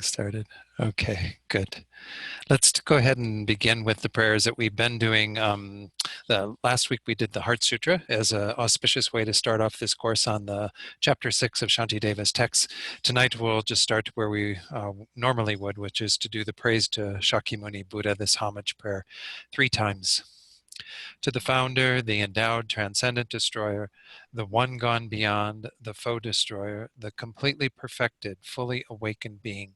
Started. Okay, good. Let's go ahead and begin with the prayers that we've been doing. The last week we did the Heart Sutra as an auspicious way to start off this course on the chapter 6 of Shantideva's text. Tonight we'll just start where we normally would, which is to do the praise to Shakyamuni Buddha, this homage prayer, 3 times. To the founder, the endowed transcendent destroyer, the one gone beyond, the foe destroyer, the completely perfected, fully awakened being,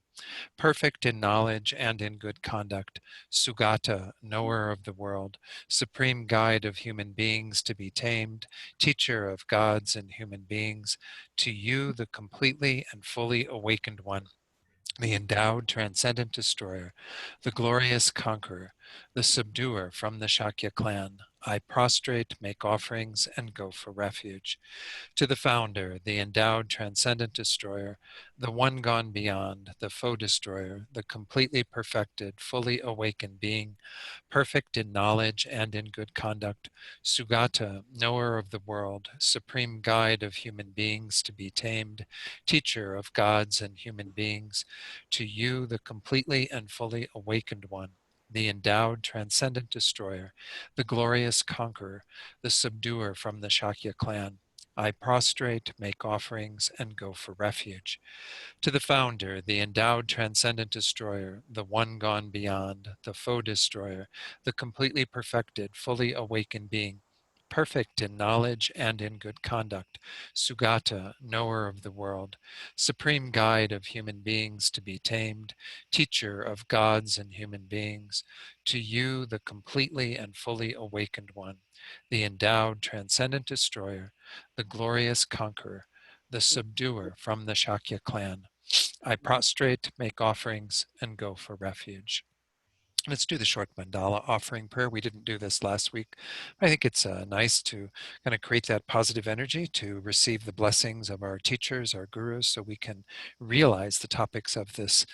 perfect in knowledge and in good conduct, Sugata, knower of the world, supreme guide of human beings to be tamed, teacher of gods and human beings, to you, the completely and fully awakened one, the endowed transcendent destroyer, the glorious conqueror, the subduer from the Shakya clan, I prostrate, make offerings, and go for refuge. To the founder, the endowed transcendent destroyer, the one gone beyond, the foe destroyer, the completely perfected, fully awakened being, perfect in knowledge and in good conduct, Sugata, knower of the world, supreme guide of human beings to be tamed, teacher of gods and human beings, to you, the completely and fully awakened one, the endowed transcendent destroyer, the glorious conqueror, the subduer from the Shakya clan, I prostrate, make offerings, and go for refuge. To the founder, the endowed transcendent destroyer, the one gone beyond, the foe destroyer, the completely perfected, fully awakened being, perfect in knowledge and in good conduct, Sugata, knower of the world, supreme guide of human beings to be tamed, teacher of gods and human beings, to you, the completely and fully awakened one, the endowed transcendent destroyer, the glorious conqueror, the subduer from the Shakya clan, I prostrate, make offerings, and go for refuge. Let's do the short mandala offering prayer. We didn't do this last week. I think it's nice to kind of create that positive energy to receive the blessings of our teachers, our gurus, so we can realize the topics of this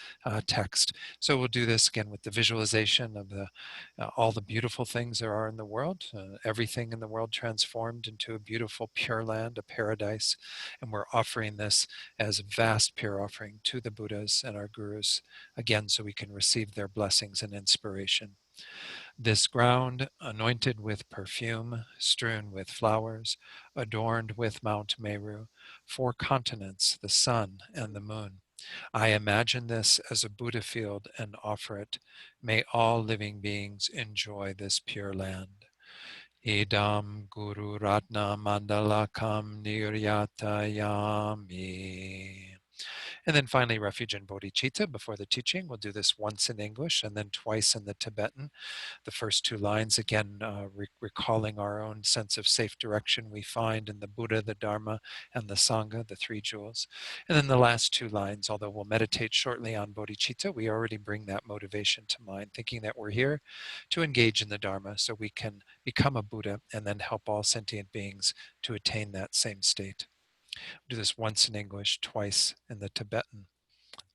text. So we'll do this again with the visualization of all the beautiful things there are in the world, everything in the world transformed into a beautiful pure land, a paradise. And we're offering this as a vast pure offering to the Buddhas and our gurus, again, so we can receive their blessings and inspiration. This ground, anointed with perfume, strewn with flowers, adorned with Mount Meru, 4 continents, the sun and the moon. I imagine this as a Buddha field and offer it. May all living beings enjoy this pure land. Idam Guru Ratna Mandalakam Niryatayami. And then finally, refuge and bodhicitta before the teaching. We'll do this once in English and then twice in the Tibetan. The first 2 lines, again, recalling our own sense of safe direction we find in the Buddha, the Dharma, and the Sangha, the 3 jewels. And then the last 2 lines, although we'll meditate shortly on bodhicitta, we already bring that motivation to mind, thinking that we're here to engage in the Dharma so we can become a Buddha and then help all sentient beings to attain that same state. Do this once in English, twice in the Tibetan.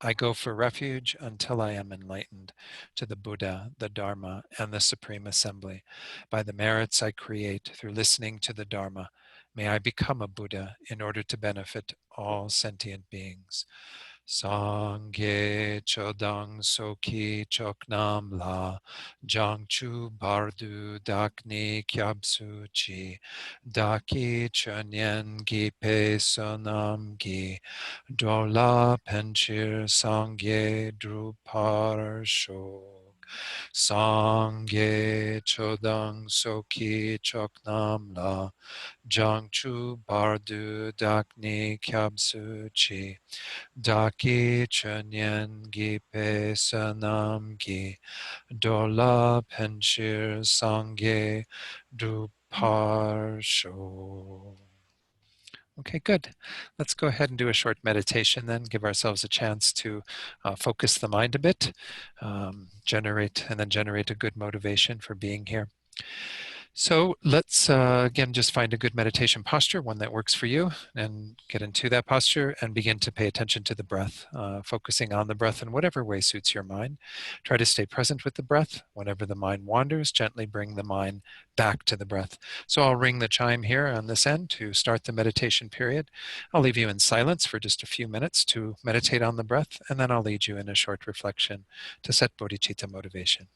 I go for refuge until I am enlightened to the Buddha, the Dharma, and the Supreme Assembly. By the merits I create through listening to the Dharma, may I become a Buddha in order to benefit all sentient beings. Sangye chodang soki choknam la jangchu bardu dakni kyabsu chi daki chönyen gi pe sonam gi dola penchir sangye drupar shok. Sangye chodang soki choknam la jangchu bardu dakni kyabsu chi Daki Chönyen Gipe Sanam Gi Dola Penshir Sangye Duparsho. Okay, good. Let's go ahead and do a short meditation then, give ourselves a chance to focus the mind a bit, generate a good motivation for being here. So let's again just find a good meditation posture, one that works for you, and get into that posture and begin to pay attention to the breath, focusing on the breath in whatever way suits your mind. Try to stay present with the breath. Whenever the mind wanders, gently bring the mind back to the breath. So I'll ring the chime here on this end to start the meditation period. I'll leave you in silence for just a few minutes to meditate on the breath, and then I'll lead you in a short reflection to set bodhicitta motivation.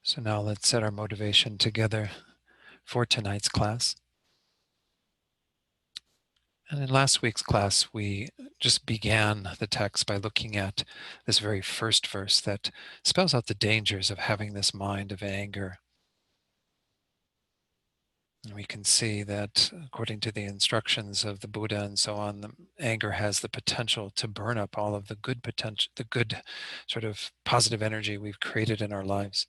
So now let's set our motivation together for tonight's class. And in last week's class, we just began the text by looking at this very first verse that spells out the dangers of having this mind of anger. And we can see that according to the instructions of the Buddha and so on, the anger has the potential to burn up all of the good potential, the good sort of positive energy we've created in our lives.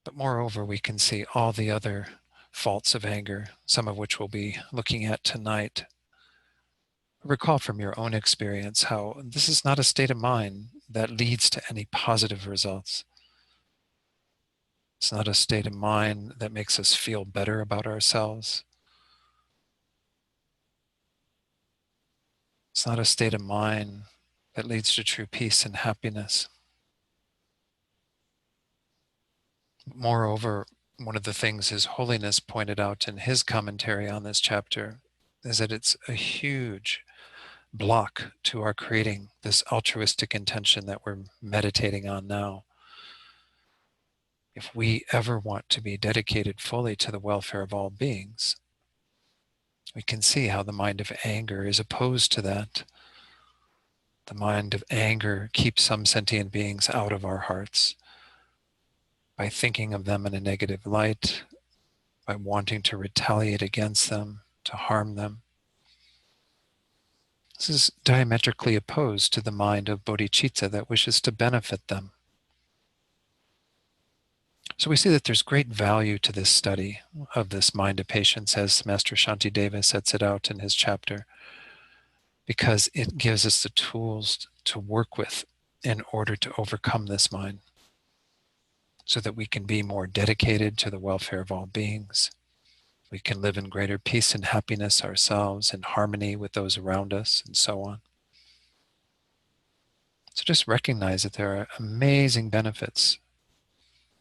But moreover, we can see all the other faults of anger, some of which we'll be looking at tonight. Recall from your own experience how this is not a state of mind that leads to any positive results. It's not a state of mind that makes us feel better about ourselves. It's not a state of mind that leads to true peace and happiness. Moreover, one of the things His Holiness pointed out in his commentary on this chapter is that it's a huge block to our creating this altruistic intention that we're meditating on now. If we ever want to be dedicated fully to the welfare of all beings, we can see how the mind of anger is opposed to that. The mind of anger keeps some sentient beings out of our hearts by thinking of them in a negative light, by wanting to retaliate against them, to harm them. This is diametrically opposed to the mind of bodhicitta that wishes to benefit them. So we see that there's great value to this study of this mind of patience, as Master Shantideva sets it out in his chapter, because it gives us the tools to work with in order to overcome this mind, so that we can be more dedicated to the welfare of all beings. We can live in greater peace and happiness ourselves, in harmony with those around us, and so on. So just recognize that there are amazing benefits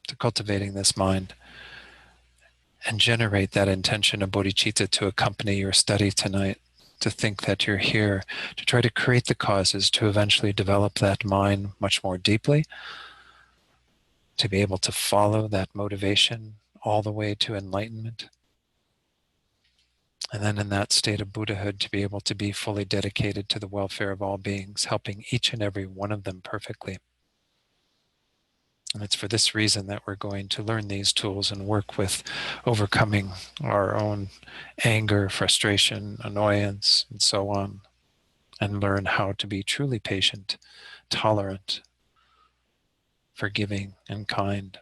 to cultivating this mind, and generate that intention of bodhicitta to accompany your study tonight, to think that you're here to try to create the causes to eventually develop that mind much more deeply, to be able to follow that motivation all the way to enlightenment. And then in that state of Buddhahood, to be able to be fully dedicated to the welfare of all beings, helping each and every one of them perfectly. And it's for this reason that we're going to learn these tools and work with overcoming our own anger, frustration, annoyance, and so on, and learn how to be truly patient, tolerant, forgiving, and kind.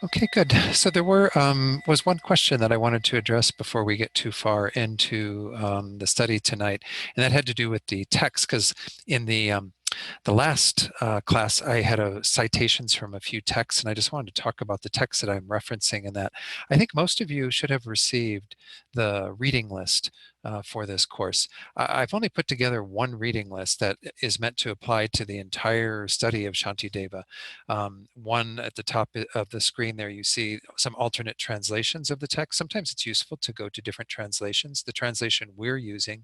Okay, good. So there was one question that I wanted to address before we get too far into the study tonight, and that had to do with the text, because in the last class I had citations from a few texts, and I just wanted to talk about the text that I'm referencing. And that I think most of you should have received the reading list for this course. I've only put together one reading list that is meant to apply to the entire study of Shantideva. One at the top of the screen there, you see some alternate translations of the text. Sometimes it's useful to go to different translations. The translation we're using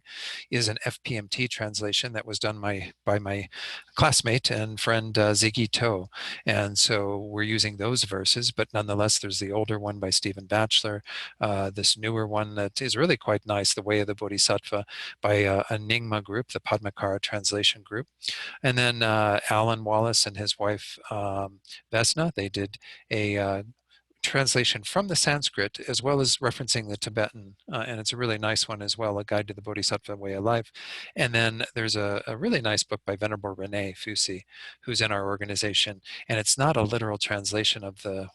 is an FPMT translation that was done by my classmate and friend Ziggy Toe. And so we're using those verses, but nonetheless, there's the older one by Stephen Batchelor, this newer one that is really quite nice, The Way of the Bodhisattva, by a Nyingma group, the Padmakara translation group. And then Alan Wallace and his wife Vesna, they did a translation from the Sanskrit, as well as referencing the Tibetan, and it's a really nice one as well, A Guide to the Bodhisattva Way of Life. And then there's a really nice book by Venerable Rene Fusi, who's in our organization, and it's not a literal translation of the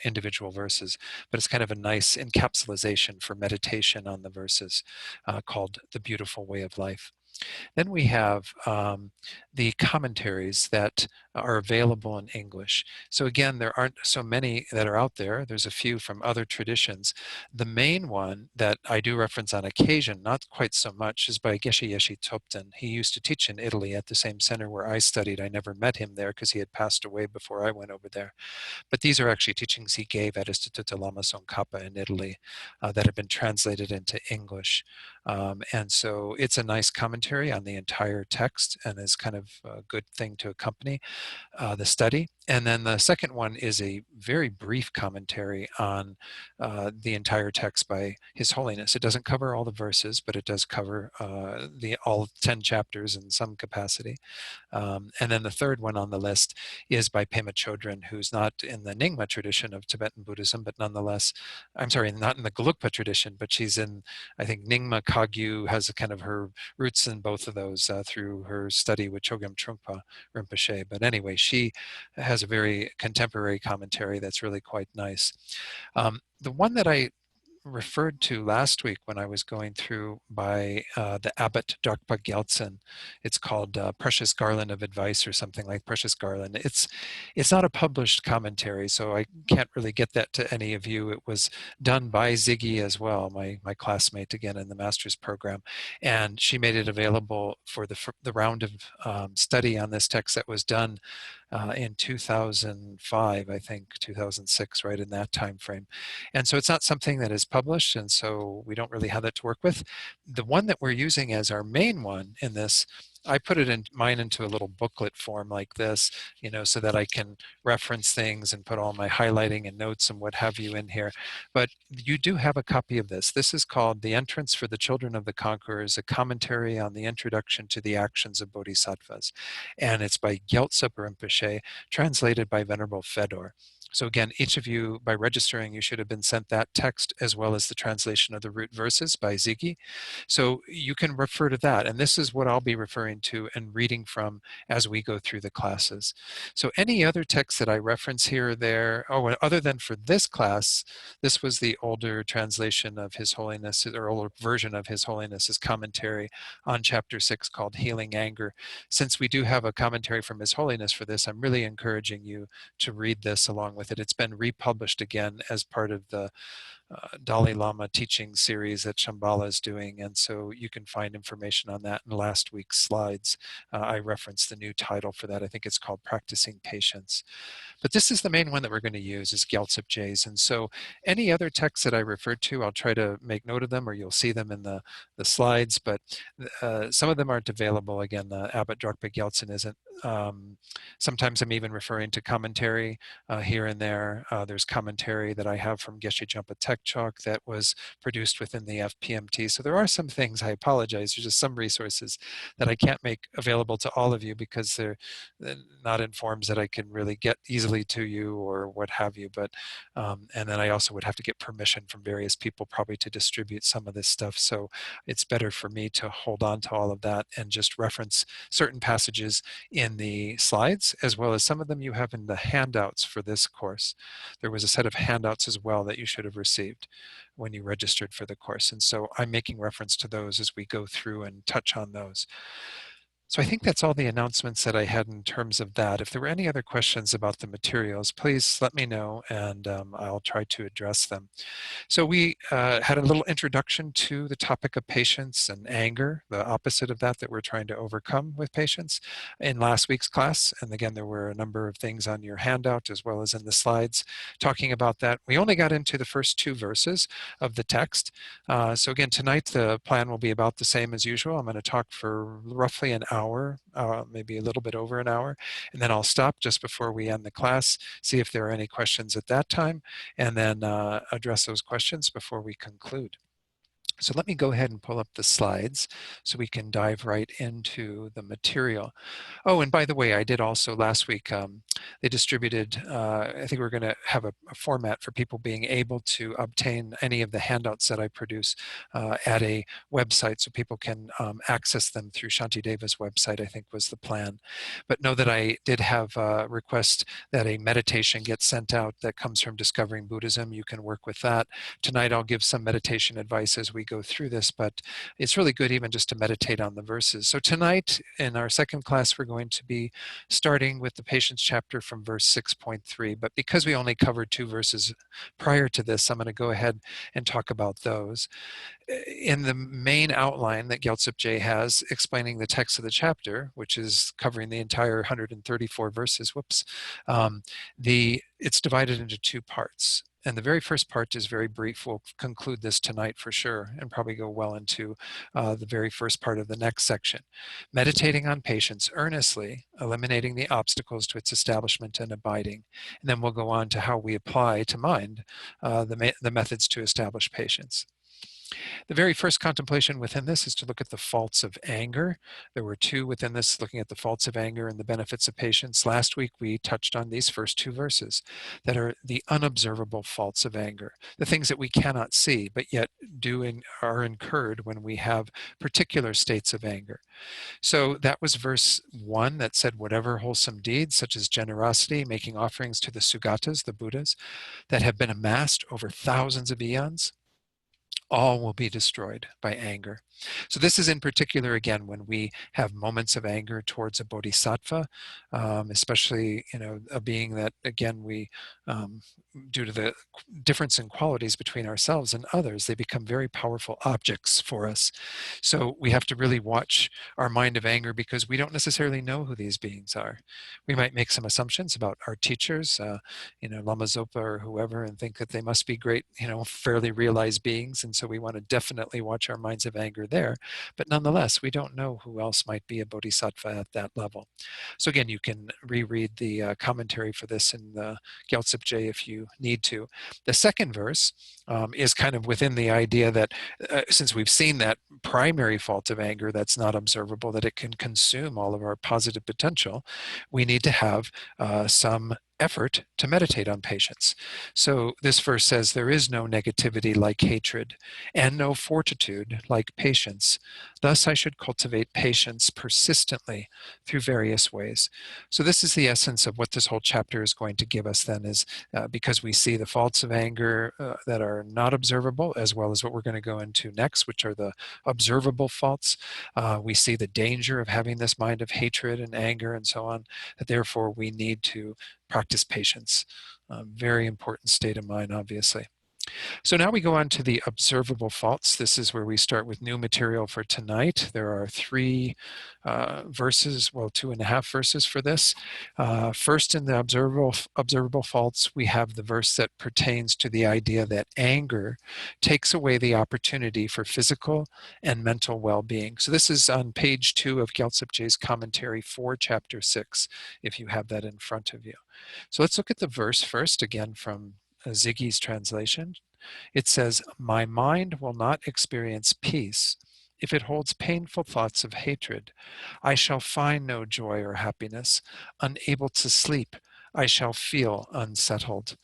individual verses, but it's kind of a nice encapsulation for meditation on the verses, called The Beautiful Way of Life. Then we have the commentaries that are available in English. So again, there aren't so many that are out there. There's a few from other traditions. The main one that I do reference on occasion, not quite so much, is by Geshe Yeshe Topten. He used to teach in Italy at the same center where I studied. I never met him there because he had passed away before I went over there. But these are actually teachings he gave at Istituto Lama Tsongkhapa in Italy that have been translated into English. And so it's a nice commentary on the entire text and is kind of a good thing to accompany the study. And then the second one is a very brief commentary on the entire text by His Holiness. It doesn't cover all the verses, but it does cover all 10 chapters in some capacity. And then the third one on the list is by Pema Chodron, who's not in the Nyingma tradition of Tibetan Buddhism, but nonetheless, I'm sorry, not in the Gelugpa tradition, but she's in, I think, Nyingma Kagyu has a kind of her roots in both of those through her study with Chogyam Trungpa Rinpoche. But anyway, she has a very contemporary commentary that's really quite nice. The one that I referred to last week when I was going through by the abbot Dragpa Gyaltsen. It's called Precious Garland of Advice or something like Precious Garland. It's not a published commentary, so I can't really get that to any of you. It was done by Ziggy as well, my classmate again in the master's program, and she made it available for the round of study on this text that was done in 2005, I think 2006, right in that time frame. And so it's not something that is published, and so we don't really have that to work with. The one that we're using as our main one in this, I put it in mine into a little booklet form like this, so that I can reference things and put all my highlighting and notes and what have you in here. But you do have a copy of this. This is called The Entrance for the Children of the Conquerors, a commentary on the introduction to the actions of Bodhisattvas. And it's by Gyaltsen Rinpoche, translated by Venerable Fedor. So again, each of you, by registering, you should have been sent that text as well as the translation of the root verses by Ziggy. So you can refer to that. And this is what I'll be referring to and reading from as we go through the classes. So any other text that I reference here or there, other than for this class, this was the older translation of His Holiness, or older version of His Holiness's commentary on Chapter 6 called Healing Anger. Since we do have a commentary from His Holiness for this, I'm really encouraging you to read this along with it. It's been republished again as part of the Dalai Lama teaching series that Shambhala is doing, and so you can find information on that in last week's slides. I referenced the new title for that. I think it's called Practicing Patience. But this is the main one that we're going to use, is Gyaltsen J's. And so any other texts that I referred to, I'll try to make note of them, or you'll see them in the slides, but some of them aren't available. Again, Abbot Dragpa Gyaltsen isn't. Sometimes I'm even referring to commentary here and there. There's commentary that I have from Geshe Jumpa Tekchok that was produced within the FPMT. So there are some things, I apologize, there's just some resources that I can't make available to all of you because they're not in forms that I can really get easily to you or what have you. But and then I also would have to get permission from various people probably to distribute some of this stuff. So it's better for me to hold on to all of that and just reference certain passages in the slides, as well as some of them you have in the handouts for this course. There was a set of handouts as well that you should have received when you registered for the course. And so I'm making reference to those as we go through and touch on those. So I think that's all the announcements that I had in terms of that. If there were any other questions about the materials, please let me know and I'll try to address them. So we had a little introduction to the topic of patience and anger, the opposite of that we're trying to overcome with patience in last week's class. And again, there were a number of things on your handout as well as in the slides talking about that. We only got into the first 2 verses of the text. So again, tonight the plan will be about the same as usual. I'm going to talk for roughly an hour, maybe a little bit over an hour, and then I'll stop just before we end the class, see if there are any questions at that time, and then address those questions before we conclude. So let me go ahead and pull up the slides so we can dive right into the material. Oh, and by the way, I did also last week, they distributed, I think we're going to have a format for people being able to obtain any of the handouts that I produce at a website so people can access them through Shantideva's website, I think was the plan. But know that I did have a request that a meditation gets sent out that comes from Discovering Buddhism. You can work with that. Tonight I'll give some meditation advice as we go through this, but it's really good even just to meditate on the verses. So tonight in our second class, we're going to be starting with the Patience chapter from verse 6.3. But because we only covered 2 verses prior to this, I'm going to go ahead and talk about those. In the main outline that Gyaltsen J has explaining the text of the chapter, which is covering the entire 134 verses, it's divided into 2 parts. And the very first part is very brief. We'll conclude this tonight for sure and probably go well into the very first part of the next section. Meditating on patience earnestly, eliminating the obstacles to its establishment and abiding. And then we'll go on to how we apply to mind the methods to establish patience. The very first contemplation within this is to look at the faults of anger. There were 2 within this, looking at the faults of anger and the benefits of patience. Last week, we touched on these first 2 verses that are the unobservable faults of anger, the things that we cannot see, but yet are incurred when we have particular states of anger. So that was verse 1 that said, whatever wholesome deeds, such as generosity, making offerings to the Sugatas, the Buddhas, that have been amassed over thousands of eons, all will be destroyed by anger. So this is in particular, again, when we have moments of anger towards a bodhisattva, especially, a being that, again, we, due to the difference in qualities between ourselves and others, they become very powerful objects for us. So we have to really watch our mind of anger because we don't necessarily know who these beings are. We might make some assumptions about our teachers, Lama Zopa or whoever, and think that they must be great, fairly realized beings. And so we want to definitely watch our minds of anger there. But nonetheless, we don't know who else might be a bodhisattva at that level. So again, you can reread the commentary for this in the Gyaltsab Je if you need to. The second verse is kind of within the idea that since we've seen that primary fault of anger that's not observable, that it can consume all of our positive potential, we need to have some effort to meditate on patience. So this verse says, there is no negativity like hatred, and no fortitude like patience. Thus I should cultivate patience persistently through various ways. So this is the essence of what this whole chapter is going to give us then, is because we see the faults of anger that are not observable, as well as what we're going to go into next, which are the observable faults. We see the danger of having this mind of hatred and anger and so on, that therefore we need to practice patience. Very important state of mind, obviously. So now we go on to the observable faults. This is where we start with new material for tonight. There are three verses, well, 2.5 verses for this. First, in the observable faults, we have the verse that pertains to the idea that anger takes away the opportunity for physical and mental well-being. So this is on page 2 of Gyaltsab Je's commentary for chapter 6, if you have that in front of you. So let's look at the verse first, again from Ziggy's translation. It says, "My mind will not experience peace if it holds painful thoughts of hatred. I shall find no joy or happiness. Unable to sleep, I shall feel unsettled."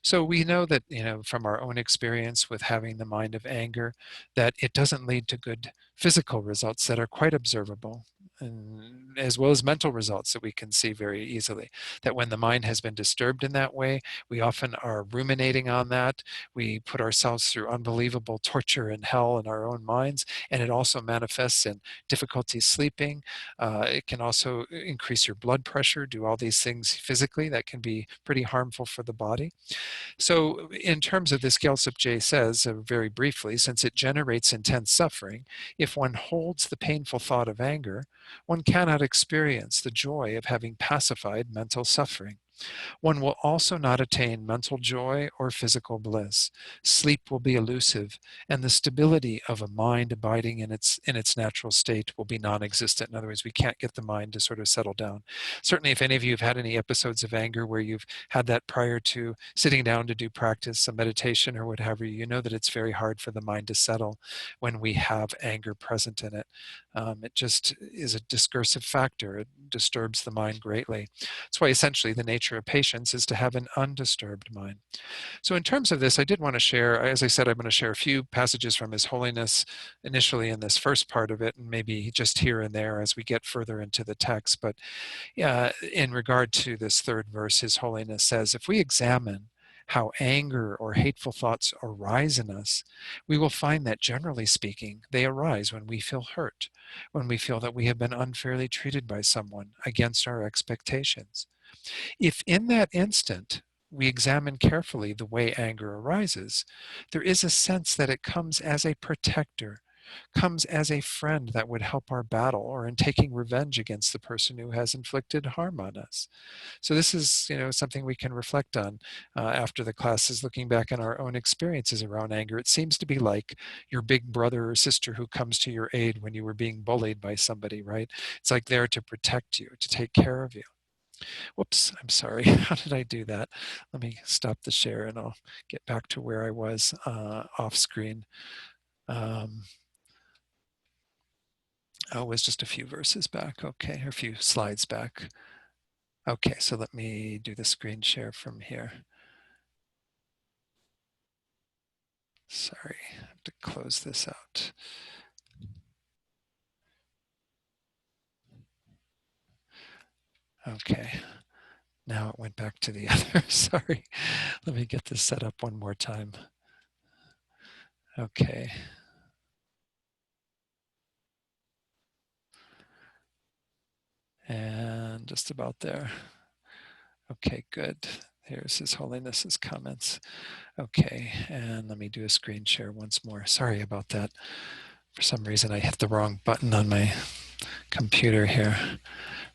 So we know that, from our own experience with having the mind of anger, that it doesn't lead to good physical results that are quite observable, and as well as mental results that we can see very easily. That when the mind has been disturbed in that way, we often are ruminating on that. We put ourselves through unbelievable torture and hell in our own minds, and it also manifests in difficulty sleeping. It can also increase your blood pressure, do all these things physically that can be pretty harmful for the body. So in terms of this, Gyaltsab Je says, very briefly, since it generates intense suffering, if one holds the painful thought of anger, one cannot experience the joy of having pacified mental suffering. One will also not attain mental joy or physical bliss. Sleep will be elusive, and the stability of a mind abiding in its natural state will be non-existent. In other words, we can't get the mind to sort of settle down. Certainly, if any of you have had any episodes of anger where you've had that prior to sitting down to do practice, a meditation or what have you, you know that it's very hard for the mind to settle when we have anger present in it. It just is a discursive factor. It disturbs the mind greatly. That's why essentially the nature of patience is to have an undisturbed mind. So in terms of this, I did want to share, as I said, I'm going to share a few passages from His Holiness initially in this first part of it, and maybe just here and there as we get further into the text. But in regard to this third verse, His Holiness says, if we examine how anger or hateful thoughts arise in us, we will find that, generally speaking, they arise when we feel hurt, when we feel that we have been unfairly treated by someone against our expectations. If in that instant we examine carefully the way anger arises, there is a sense that it comes as a protector, comes as a friend that would help our battle or in taking revenge against the person who has inflicted harm on us. So this is, something we can reflect on after the class, is looking back on our own experiences around anger. It seems to be like your big brother or sister who comes to your aid when you were being bullied by somebody, right? It's like there to protect you, to take care of you. Whoops, I'm sorry. How did I do that? Let me stop the share and I'll get back to where I was off screen. Oh, it was just a few verses back. Okay, or a few slides back. Okay, so let me do the screen share from here. Sorry, I have to close this out. Okay, now it went back to the other. Sorry, let me get this set up one more time. Okay. And just about there. Okay, good. Here's His Holiness's comments. Okay, and let me do a screen share once more. Sorry about that. For some reason, I hit the wrong button on my computer here.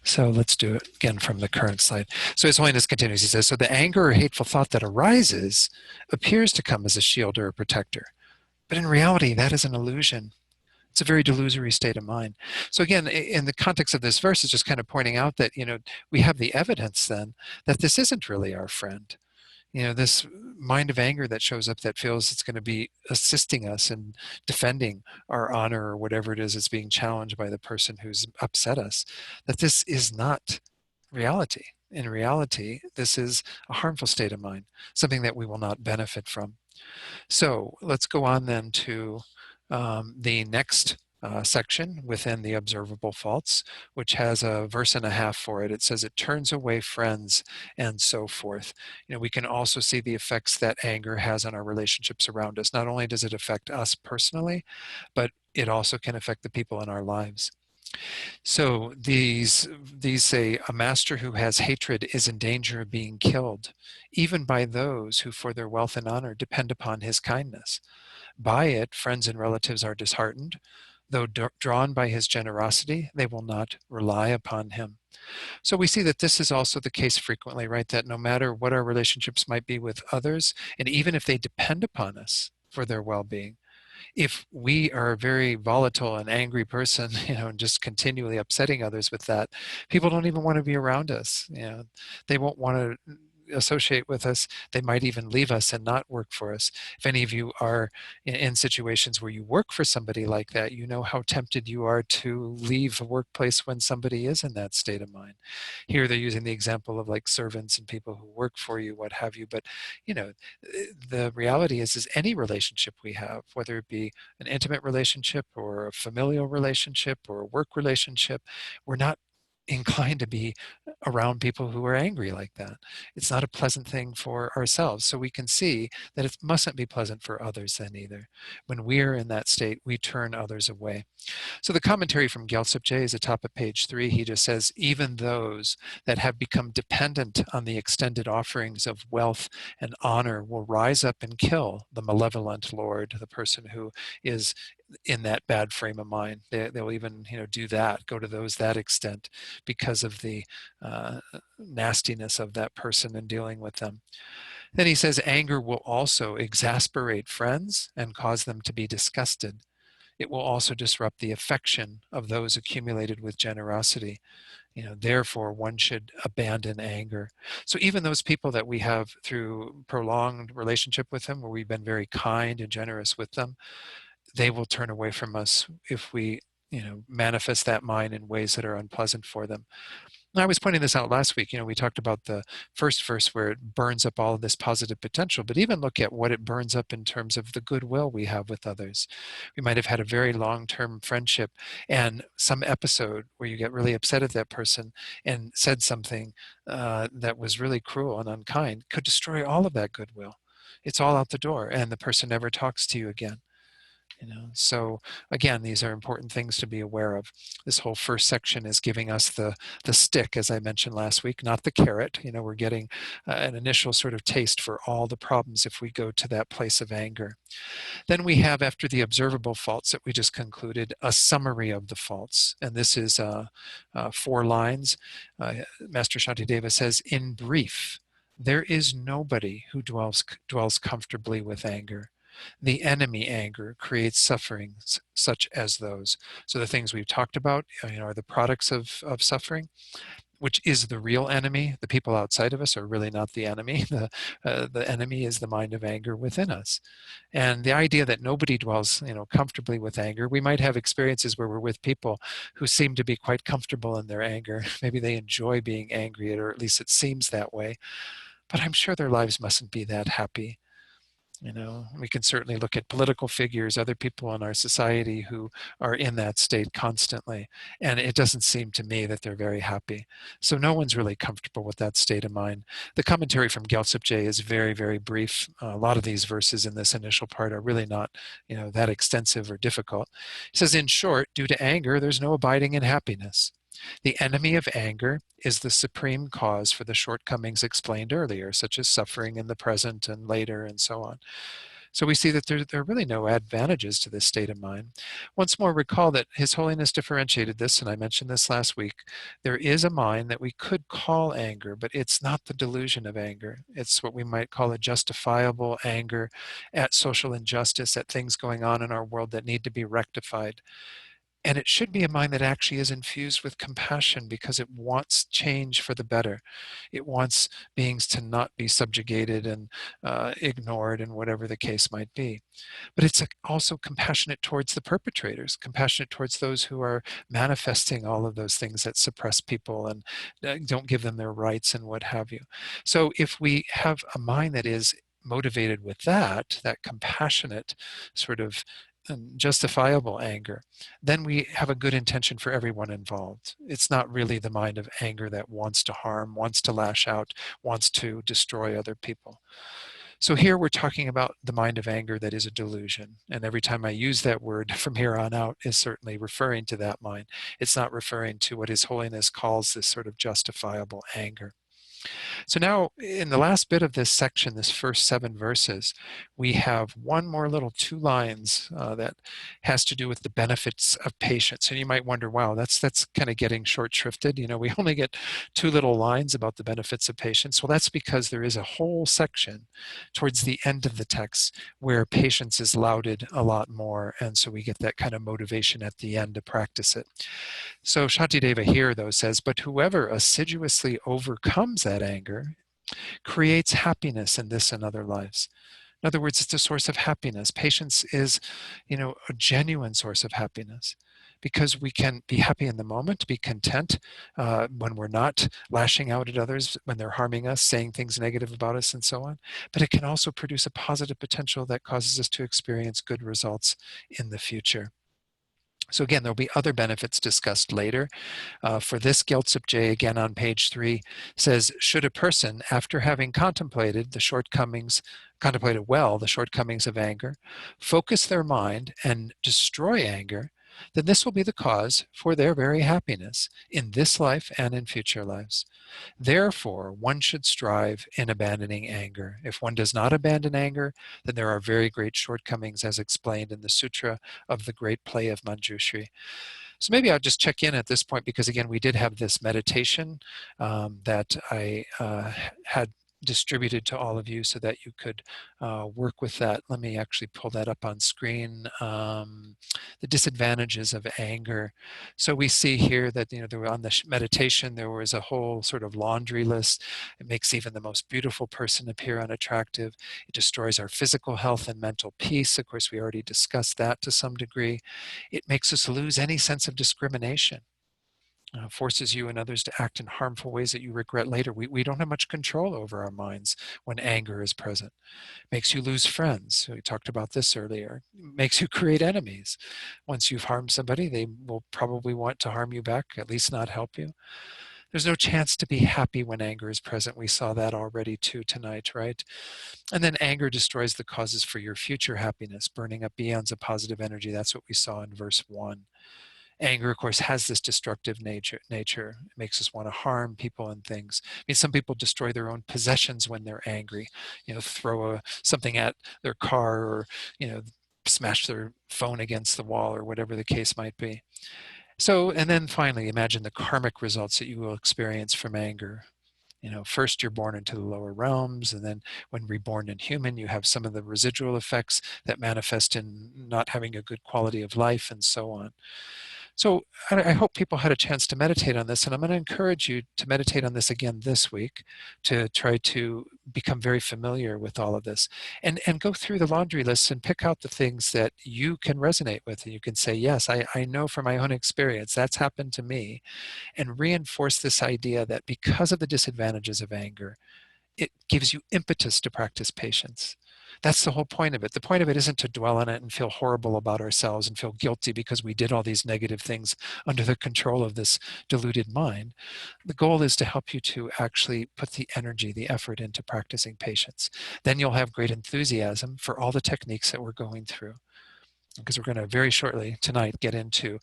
So let's do it again from the current slide. So His Holiness continues. He says, so the anger or hateful thought that arises appears to come as a shield or a protector. But in reality, that is an illusion. It's a very delusory state of mind. So again, in the context of this verse, is just kind of pointing out that, we have the evidence then that this isn't really our friend. This mind of anger that shows up that feels it's going to be assisting us in defending our honor or whatever it is that's being challenged by the person who's upset us, that this is not reality. In reality, this is a harmful state of mind, something that we will not benefit from. So let's go on then to the next section within the observable faults, which has a verse and a half for it. It says it turns away friends and so forth. We can also see the effects that anger has on our relationships around us. Not only does it affect us personally, but it also can affect the people in our lives. So these say a master who has hatred is in danger of being killed, even by those who for their wealth and honor depend upon his kindness. By it, friends and relatives are disheartened. Though drawn by his generosity, they will not rely upon him. So we see that this is also the case frequently, right? That no matter what our relationships might be with others, and even if they depend upon us for their well-being, if we are a very volatile and angry person, and just continually upsetting others with that, people don't even want to be around us. They won't want to associate with us. They might even leave us and not work for us. If any of you are in situations where you work for somebody like that, you know how tempted you are to leave a workplace when somebody is in that state of mind. Here they're using the example of like servants and people who work for you, what have you. But the reality is any relationship we have, whether it be an intimate relationship or a familial relationship or a work relationship, we're not inclined to be around people who are angry like that. It's not a pleasant thing for ourselves. So we can see that it mustn't be pleasant for others then either. When we're in that state, we turn others away. So the commentary from Gyaltsab is at top of page 3. He just says, even those that have become dependent on the extended offerings of wealth and honor will rise up and kill the malevolent Lord, the person who is in that bad frame of mind. They'll even do that, go to that extent because of the nastiness of that person and dealing with them. Then he says anger will also exasperate friends and cause them to be disgusted. It will also disrupt the affection of those accumulated with generosity. Therefore, one should abandon anger. So even those people that we have through prolonged relationship with them, where we've been very kind and generous with them, they will turn away from us if we manifest that mind in ways that are unpleasant for them. I was pointing this out last week. We talked about the first verse where it burns up all of this positive potential, but even look at what it burns up in terms of the goodwill we have with others. We might have had a very long-term friendship, and some episode where you get really upset at that person and said something that was really cruel and unkind could destroy all of that goodwill. It's all out the door, and the person never talks to you again. So again, these are important things to be aware of. This whole first section is giving us the stick, as I mentioned last week, not the carrot. We're getting an initial sort of taste for all the problems if we go to that place of anger. Then we have, after the observable faults that we just concluded, a summary of the faults. And this is 4 lines. Master Shantideva says, in brief, there is nobody who dwells comfortably with anger. The enemy anger creates sufferings such as those. So the things we've talked about are the products of suffering, which is the real enemy. The people outside of us are really not the enemy. The enemy is the mind of anger within us. And the idea that nobody dwells comfortably with anger. We might have experiences where we're with people who seem to be quite comfortable in their anger. Maybe they enjoy being angry, or at least it seems that way. But I'm sure their lives mustn't be that happy. You know, we can certainly look at political figures, other people in our society who are in that state constantly, and it doesn't seem to me that they're very happy. So no one's really comfortable with that state of mind. The commentary from Gyaltsab is very, very brief. A lot of these verses in this initial part are really not, that extensive or difficult. It says, in short, due to anger, there's no abiding in happiness. The enemy of anger is the supreme cause for the shortcomings explained earlier, such as suffering in the present and later and so on. So we see that there are really no advantages to this state of mind. Once more, recall that His Holiness differentiated this, and I mentioned this last week. There is a mind that we could call anger, but it's not the delusion of anger. It's what we might call a justifiable anger at social injustice, at things going on in our world that need to be rectified. And it should be a mind that actually is infused with compassion because it wants change for the better. It wants beings to not be subjugated and ignored and whatever the case might be. But it's also compassionate towards the perpetrators, compassionate towards those who are manifesting all of those things that suppress people and don't give them their rights and what have you. So if we have a mind that is motivated with that compassionate sort of justifiable anger, then we have a good intention for everyone involved. It's not really the mind of anger that wants to harm, wants to lash out, wants to destroy other people. So here we're talking about the mind of anger that is a delusion. And every time I use that word from here on out is certainly referring to that mind. It's not referring to what His Holiness calls this sort of justifiable anger. So now in the last bit of this section, this first 7 verses, we have one more little 2 lines that has to do with the benefits of patience. And you might wonder, wow, that's kind of getting short shrifted. We only get 2 little lines about the benefits of patience. Well, that's because there is a whole section towards the end of the text where patience is lauded a lot more. And so we get that kind of motivation at the end to practice it. So Shantideva here, though, says, but whoever assiduously overcomes that anger creates happiness in this and other lives. In other words, it's a source of happiness. Patience is, a genuine source of happiness because we can be happy in the moment, be content when we're not lashing out at others, when they're harming us, saying things negative about us, and so on. But it can also produce a positive potential that causes us to experience good results in the future. So again, there'll be other benefits discussed later. For this, Gyaltsab again on page 3, says, should a person, after having contemplated well the shortcomings of anger, focus their mind and destroy anger, then this will be the cause for their very happiness in this life and in future lives. Therefore, one should strive in abandoning anger. If one does not abandon anger, then there are very great shortcomings as explained in the Sutra of the Great Play of Manjushri. So maybe I'll just check in at this point because, again, we did have this meditation that I had distributed to all of you so that you could work with that. Let me actually pull that up on screen. The disadvantages of anger. So we see here that there were on the meditation there was a whole sort of laundry list. It makes even the most beautiful person appear unattractive. It destroys our physical health and mental peace. Of course, we already discussed that to some degree. It makes us lose any sense of discrimination. Forces you and others to act in harmful ways that you regret later. We don't have much control over our minds when anger is present. Makes you lose friends. We talked about this earlier. Makes you create enemies. Once you've harmed somebody, they will probably want to harm you back, at least not help you. There's no chance to be happy when anger is present. We saw that already too tonight, right? And then anger destroys the causes for your future happiness, burning up eons of positive energy. That's what we saw in verse 1. Anger, of course, has this destructive nature. It makes us want to harm people and things. I mean, some people destroy their own possessions when they're angry. Throw something at their car or, smash their phone against the wall or whatever the case might be. So, and then finally, imagine the karmic results that you will experience from anger. First you're born into the lower realms, and then when reborn in human, you have some of the residual effects that manifest in not having a good quality of life and so on. So I hope people had a chance to meditate on this, and I'm going to encourage you to meditate on this again this week to try to become very familiar with all of this and go through the laundry lists and pick out the things that you can resonate with. And you can say, yes, I know from my own experience that's happened to me, and reinforce this idea that because of the disadvantages of anger, it gives you impetus to practice patience. That's the whole point of it. The point of it isn't to dwell on it and feel horrible about ourselves and feel guilty because we did all these negative things under the control of this deluded mind. The goal is to help you to actually put the energy, the effort into practicing patience. Then you'll have great enthusiasm for all the techniques that we're going through. Because we're going to very shortly tonight get into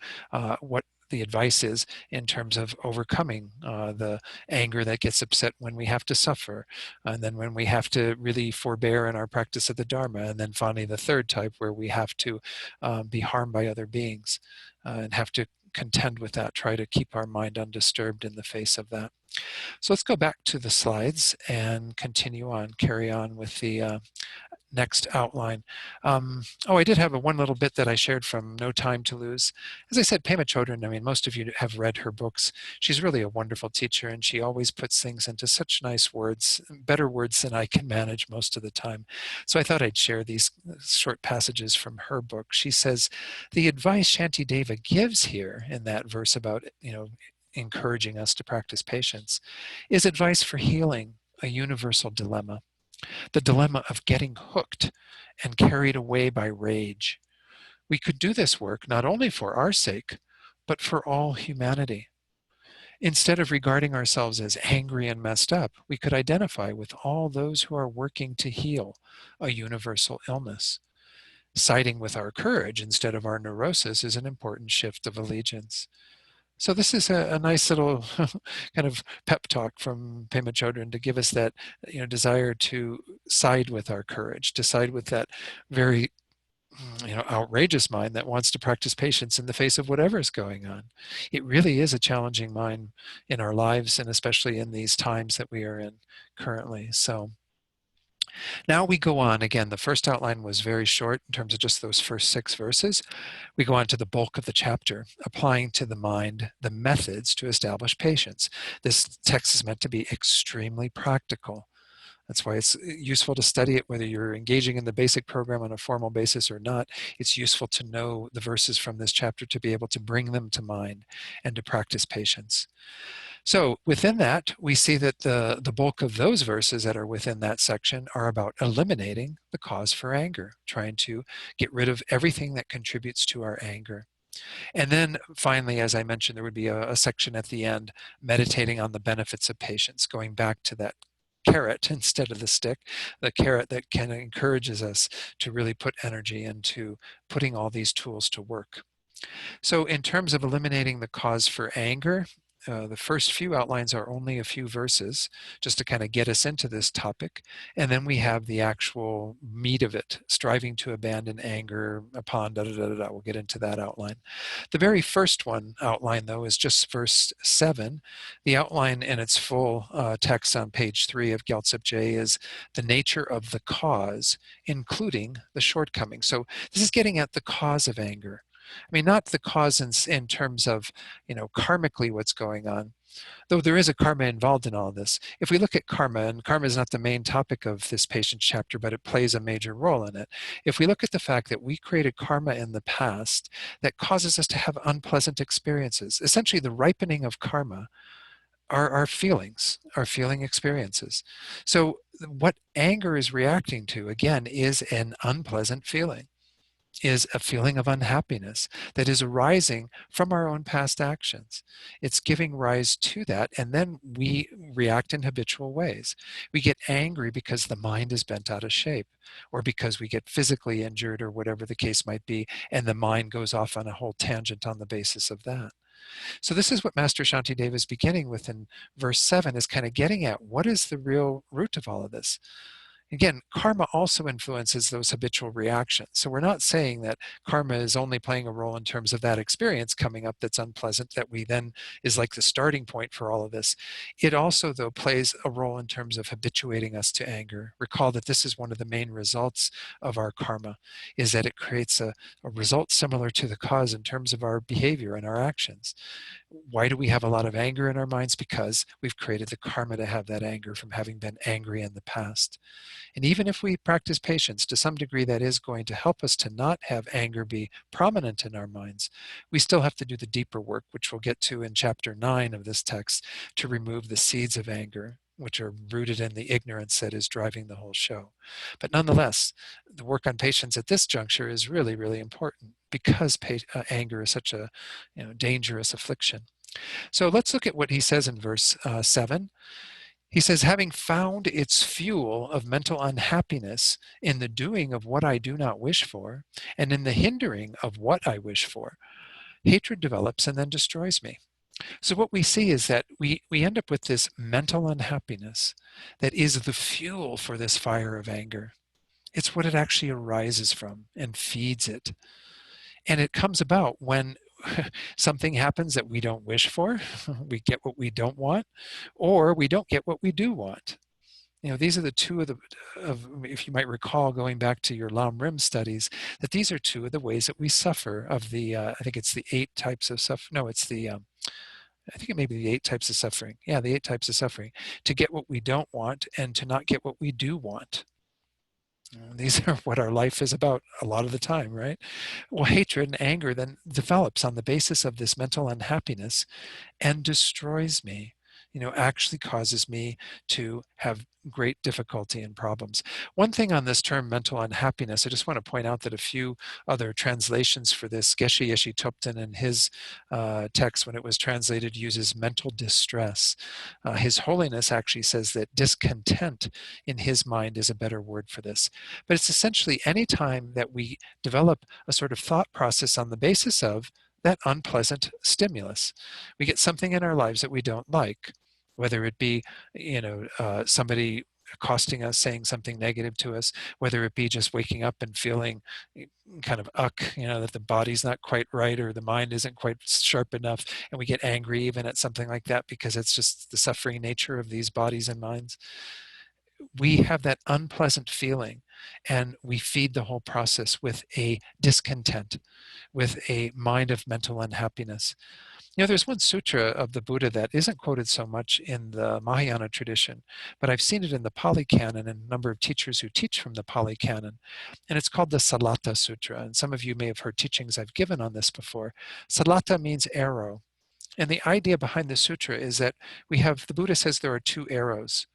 what the advice is in terms of overcoming the anger that gets upset when we have to suffer, and then when we have to really forbear in our practice of the Dharma, and then finally the third type where we have to be harmed by other beings and have to contend with that, try to keep our mind undisturbed in the face of that. So let's go back to the slides and continue on, carry on with the next outline. I did have one little bit that I shared from No Time to Lose. As I said, Pema Chodron, I mean, most of you have read her books. She's really a wonderful teacher, and she always puts things into such nice words, better words than I can manage most of the time. So I thought I'd share these short passages from her book. She says, the advice Shantideva gives here in that verse about, encouraging us to practice patience is advice for healing a universal dilemma. The dilemma of getting hooked and carried away by rage. We could do this work not only for our sake, but for all humanity. Instead of regarding ourselves as angry and messed up, we could identify with all those who are working to heal a universal illness. Siding with our courage instead of our neurosis is an important shift of allegiance. So this is a nice little kind of pep talk from Pema Chodron to give us that desire to side with our courage, to side with that very outrageous mind that wants to practice patience in the face of whatever is going on. It really is a challenging mind in our lives, and especially in these times that we are in currently. So now we go on. Again, the first outline was very short in terms of just those first 6 verses. We go on to the bulk of the chapter, applying to the mind the methods to establish patience. This text is meant to be extremely practical. That's why it's useful to study it, whether you're engaging in the basic program on a formal basis or not. It's useful to know the verses from this chapter to be able to bring them to mind and to practice patience. So within that, we see that the bulk of those verses that are within that section are about eliminating the cause for anger, trying to get rid of everything that contributes to our anger. And then finally, as I mentioned, there would be a section at the end meditating on the benefits of patience, going back to that carrot instead of the stick, the carrot that can encourages us to really put energy into putting all these tools to work. So in terms of eliminating the cause for anger, the first few outlines are only a few verses just to kind of get us into this topic. And then we have the actual meat of it, striving to abandon anger upon da-da-da-da-da. We'll get into that outline. The very first one outline, though, is just verse 7. The outline in its full text on page 3 of Gyaltsab J is the nature of the cause, including the shortcoming. So this is getting at the cause of anger. I mean, not the cause in terms of, karmically what's going on, though there is a karma involved in all of this. If we look at karma, and karma is not the main topic of this patience chapter, but it plays a major role in it. If we look at the fact that we created karma in the past that causes us to have unpleasant experiences, essentially the ripening of karma are our feelings, our feeling experiences. So what anger is reacting to, again, is an unpleasant feeling, is a feeling of unhappiness that is arising from our own past actions. It's giving rise to that, and then we react in habitual ways. We get angry because the mind is bent out of shape, or because we get physically injured, or whatever the case might be, and the mind goes off on a whole tangent on the basis of that. So this is what Master Shantideva is beginning with in verse 7, is kind of getting at what is the real root of all of this. Again, karma also influences those habitual reactions. So we're not saying that karma is only playing a role in terms of that experience coming up that's unpleasant, that we then is like the starting point for all of this. It also, though, plays a role in terms of habituating us to anger. Recall that this is one of the main results of our karma, is that it creates a result similar to the cause in terms of our behavior and our actions. Why do we have a lot of anger in our minds? Because we've created the karma to have that anger from having been angry in the past. And even if we practice patience, to some degree that is going to help us to not have anger be prominent in our minds. We still have to do the deeper work, which we'll get to in chapter 9 of this text, to remove the seeds of anger. which are rooted in the ignorance that is driving the whole show. But nonetheless, the work on patience at this juncture is really, really important because anger is such a dangerous affliction. So let's look at what he says in verse 7. He says, having found its fuel of mental unhappiness in the doing of what I do not wish for, and in the hindering of what I wish for, hatred develops and then destroys me. So what we see is that we end up with this mental unhappiness that is the fuel for this fire of anger. It's what it actually arises from and feeds it. And it comes about when something happens that we don't wish for, we get what we don't want, or we don't get what we do want. These are the two of if you might recall, going back to your Lam Rim studies, that these are two of the ways that we suffer of the, I think it's the 8 types of suffering. No, it's the, I think it may be the 8 types of suffering. Yeah, the 8 types of suffering. To get what we don't want and to not get what we do want. These are what our life is about a lot of the time, right? Well, hatred and anger then develops on the basis of this mental unhappiness and destroys me, actually causes me to have great difficulty and problems. One thing on this term mental unhappiness, I just want to point out that a few other translations for this, Geshe Yeshe Tupten in his text, when it was translated, uses mental distress. His Holiness actually says that discontent in his mind is a better word for this. But it's essentially any time that we develop a sort of thought process on the basis of that unpleasant stimulus. We get something in our lives that we don't like, whether it be, somebody accosting us, saying something negative to us, whether it be just waking up and feeling kind of that the body's not quite right or the mind isn't quite sharp enough, and we get angry even at something like that because it's just the suffering nature of these bodies and minds. We have that unpleasant feeling, and we feed the whole process with a discontent, with a mind of mental unhappiness. There's one sutra of the Buddha that isn't quoted so much in the Mahayana tradition, but I've seen it in the Pali Canon and a number of teachers who teach from the Pali Canon, and it's called the Salata Sutra. And some of you may have heard teachings I've given on this before. Salata means arrow. And the idea behind the sutra is that the Buddha says there are 2 arrows.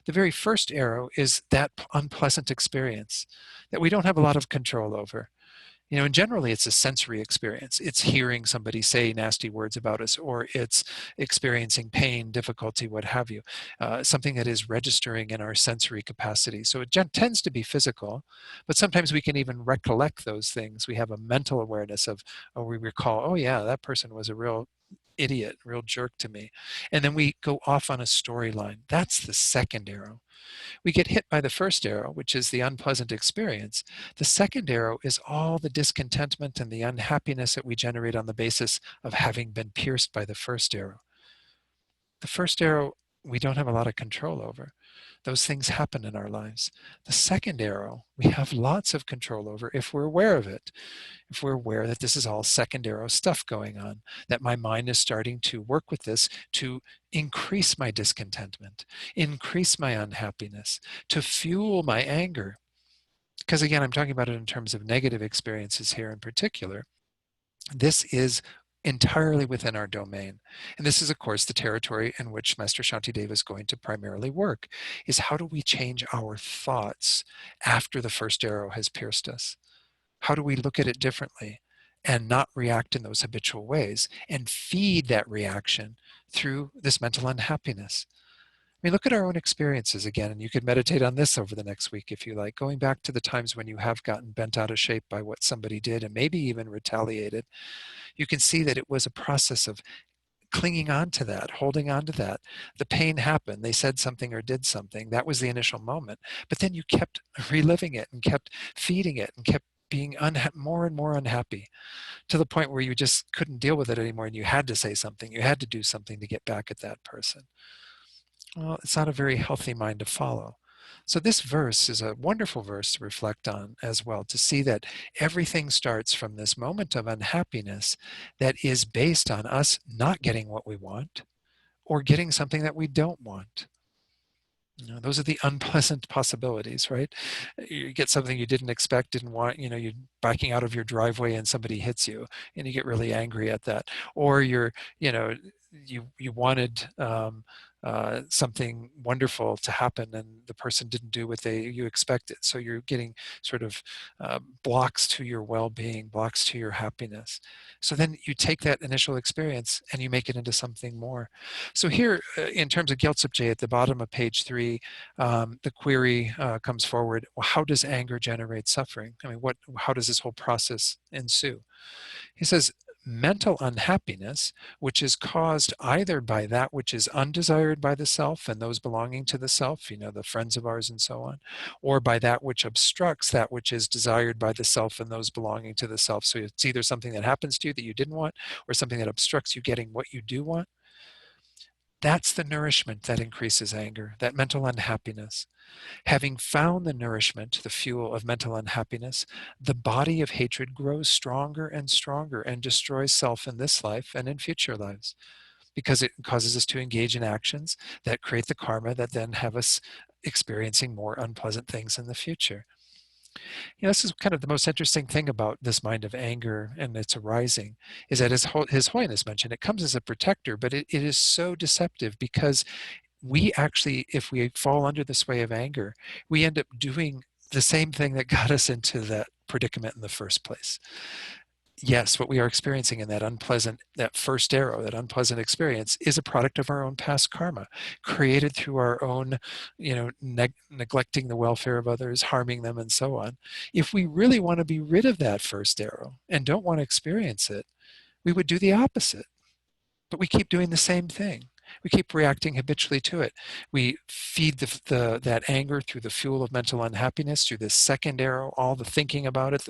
The very first arrow is that unpleasant experience that we don't have a lot of control over. And generally it's a sensory experience. It's hearing somebody say nasty words about us, or it's experiencing pain, difficulty, what have you, something that is registering in our sensory capacity. So it tends to be physical, but sometimes we can even recollect those things. We have a mental awareness of, or we recall, oh yeah, that person was a real idiot, real jerk to me. And then we go off on a storyline. That's the second arrow. We get hit by the first arrow, which is the unpleasant experience. The second arrow is all the discontentment and the unhappiness that we generate on the basis of having been pierced by the first arrow. The first arrow, we don't have a lot of control over. Those things happen in our lives. The second arrow, we have lots of control over if we're aware of it. If we're aware that this is all second arrow stuff going on, that my mind is starting to work with this to increase my discontentment, increase my unhappiness, to fuel my anger. Because again, I'm talking about it in terms of negative experiences here in particular. This is entirely within our domain. And this is, of course, the territory in which Master Shantideva is going to primarily work, is how do we change our thoughts after the first arrow has pierced us? How do we look at it differently and not react in those habitual ways and feed that reaction through this mental unhappiness? I mean, look at our own experiences again, and you could meditate on this over the next week if you like, going back to the times when you have gotten bent out of shape by what somebody did and maybe even retaliated. You can see that it was a process of clinging on to that, holding on to that. The pain happened. They said something or did something. That was the initial moment. But then you kept reliving it and kept feeding it and kept being more and more unhappy, to the point where you just couldn't deal with it anymore and you had to say something. You had to do something to get back at that person. Well, it's not a very healthy mind to follow. So this verse is a wonderful verse to reflect on as well, to see that everything starts from this moment of unhappiness that is based on us not getting what we want or getting something that we don't want. Those are the unpleasant possibilities, right? You get something you didn't expect, didn't want, you're backing out of your driveway and somebody hits you and you get really angry at that. Or you're you wanted something wonderful to happen, and the person didn't do what you expected. So you're getting sort of blocks to your well-being, blocks to your happiness. So then you take that initial experience and you make it into something more. So here, in terms of Gyaltsab at the bottom of page 3, the query comes forward: well, how does anger generate suffering? I mean, how does this whole process ensue? He says, mental unhappiness, which is caused either by that which is undesired by the self and those belonging to the self, the friends of ours and so on, or by that which obstructs that which is desired by the self and those belonging to the self. So it's either something that happens to you that you didn't want, or something that obstructs you getting what you do want. That's the nourishment that increases anger, that mental unhappiness. Having found the nourishment, the fuel of mental unhappiness, the body of hatred grows stronger and stronger and destroys self in this life and in future lives, because it causes us to engage in actions that create the karma that then have us experiencing more unpleasant things in the future. This is kind of the most interesting thing about this mind of anger and its arising, is that His Holiness mentioned it comes as a protector, but it is so deceptive, because we actually, if we fall under the sway of anger, we end up doing the same thing that got us into that predicament in the first place. Yes, what we are experiencing in that first arrow, that unpleasant experience, is a product of our own past karma, created through our own, neglecting the welfare of others, harming them, and so on. If we really want to be rid of that first arrow and don't want to experience it, we would do the opposite. But we keep doing the same thing. We keep reacting habitually to it. We feed that anger through the fuel of mental unhappiness, through this second arrow, all the thinking about it,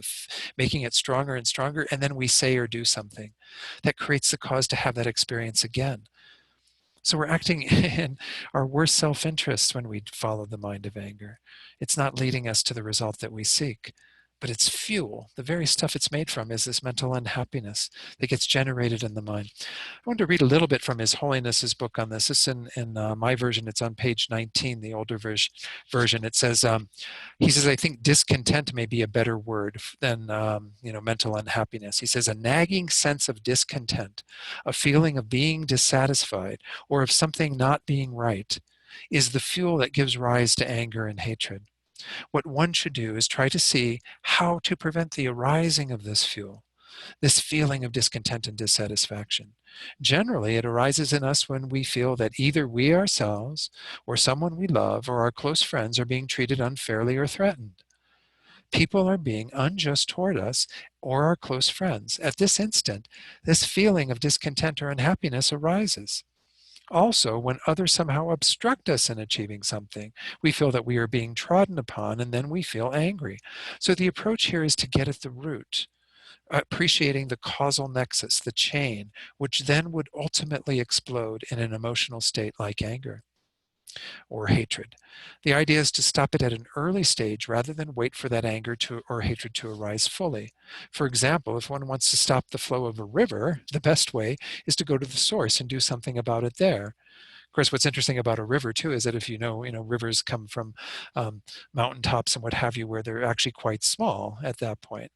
making it stronger and stronger, and then we say or do something that creates the cause to have that experience again. So we're acting in our worst self-interest when we follow the mind of anger. It's not leading us to the result that we seek, but it's fuel. The very stuff it's made from is this mental unhappiness that gets generated in the mind. I wanted to read a little bit from His Holiness's book on this. This is in my version. It's on page 19, the older version. It says, he says, I think discontent may be a better word than mental unhappiness. He says, a nagging sense of discontent, a feeling of being dissatisfied or of something not being right, is the fuel that gives rise to anger and hatred. What one should do is try to see how to prevent the arising of this fuel, this feeling of discontent and dissatisfaction. Generally, it arises in us when we feel that either we ourselves or someone we love or our close friends are being treated unfairly or threatened. People are being unjust toward us or our close friends. At this instant, this feeling of discontent or unhappiness arises. Also, when others somehow obstruct us in achieving something, we feel that we are being trodden upon, and then we feel angry. So the approach here is to get at the root, appreciating the causal nexus, the chain, which then would ultimately explode in an emotional state like anger or hatred. The idea is to stop it at an early stage rather than wait for that anger or hatred to arise fully. For example, if one wants to stop the flow of a river, the best way is to go to the source and do something about it there. Of course, what's interesting about a river too is that if rivers come from mountaintops and what have you, where they're actually quite small at that point.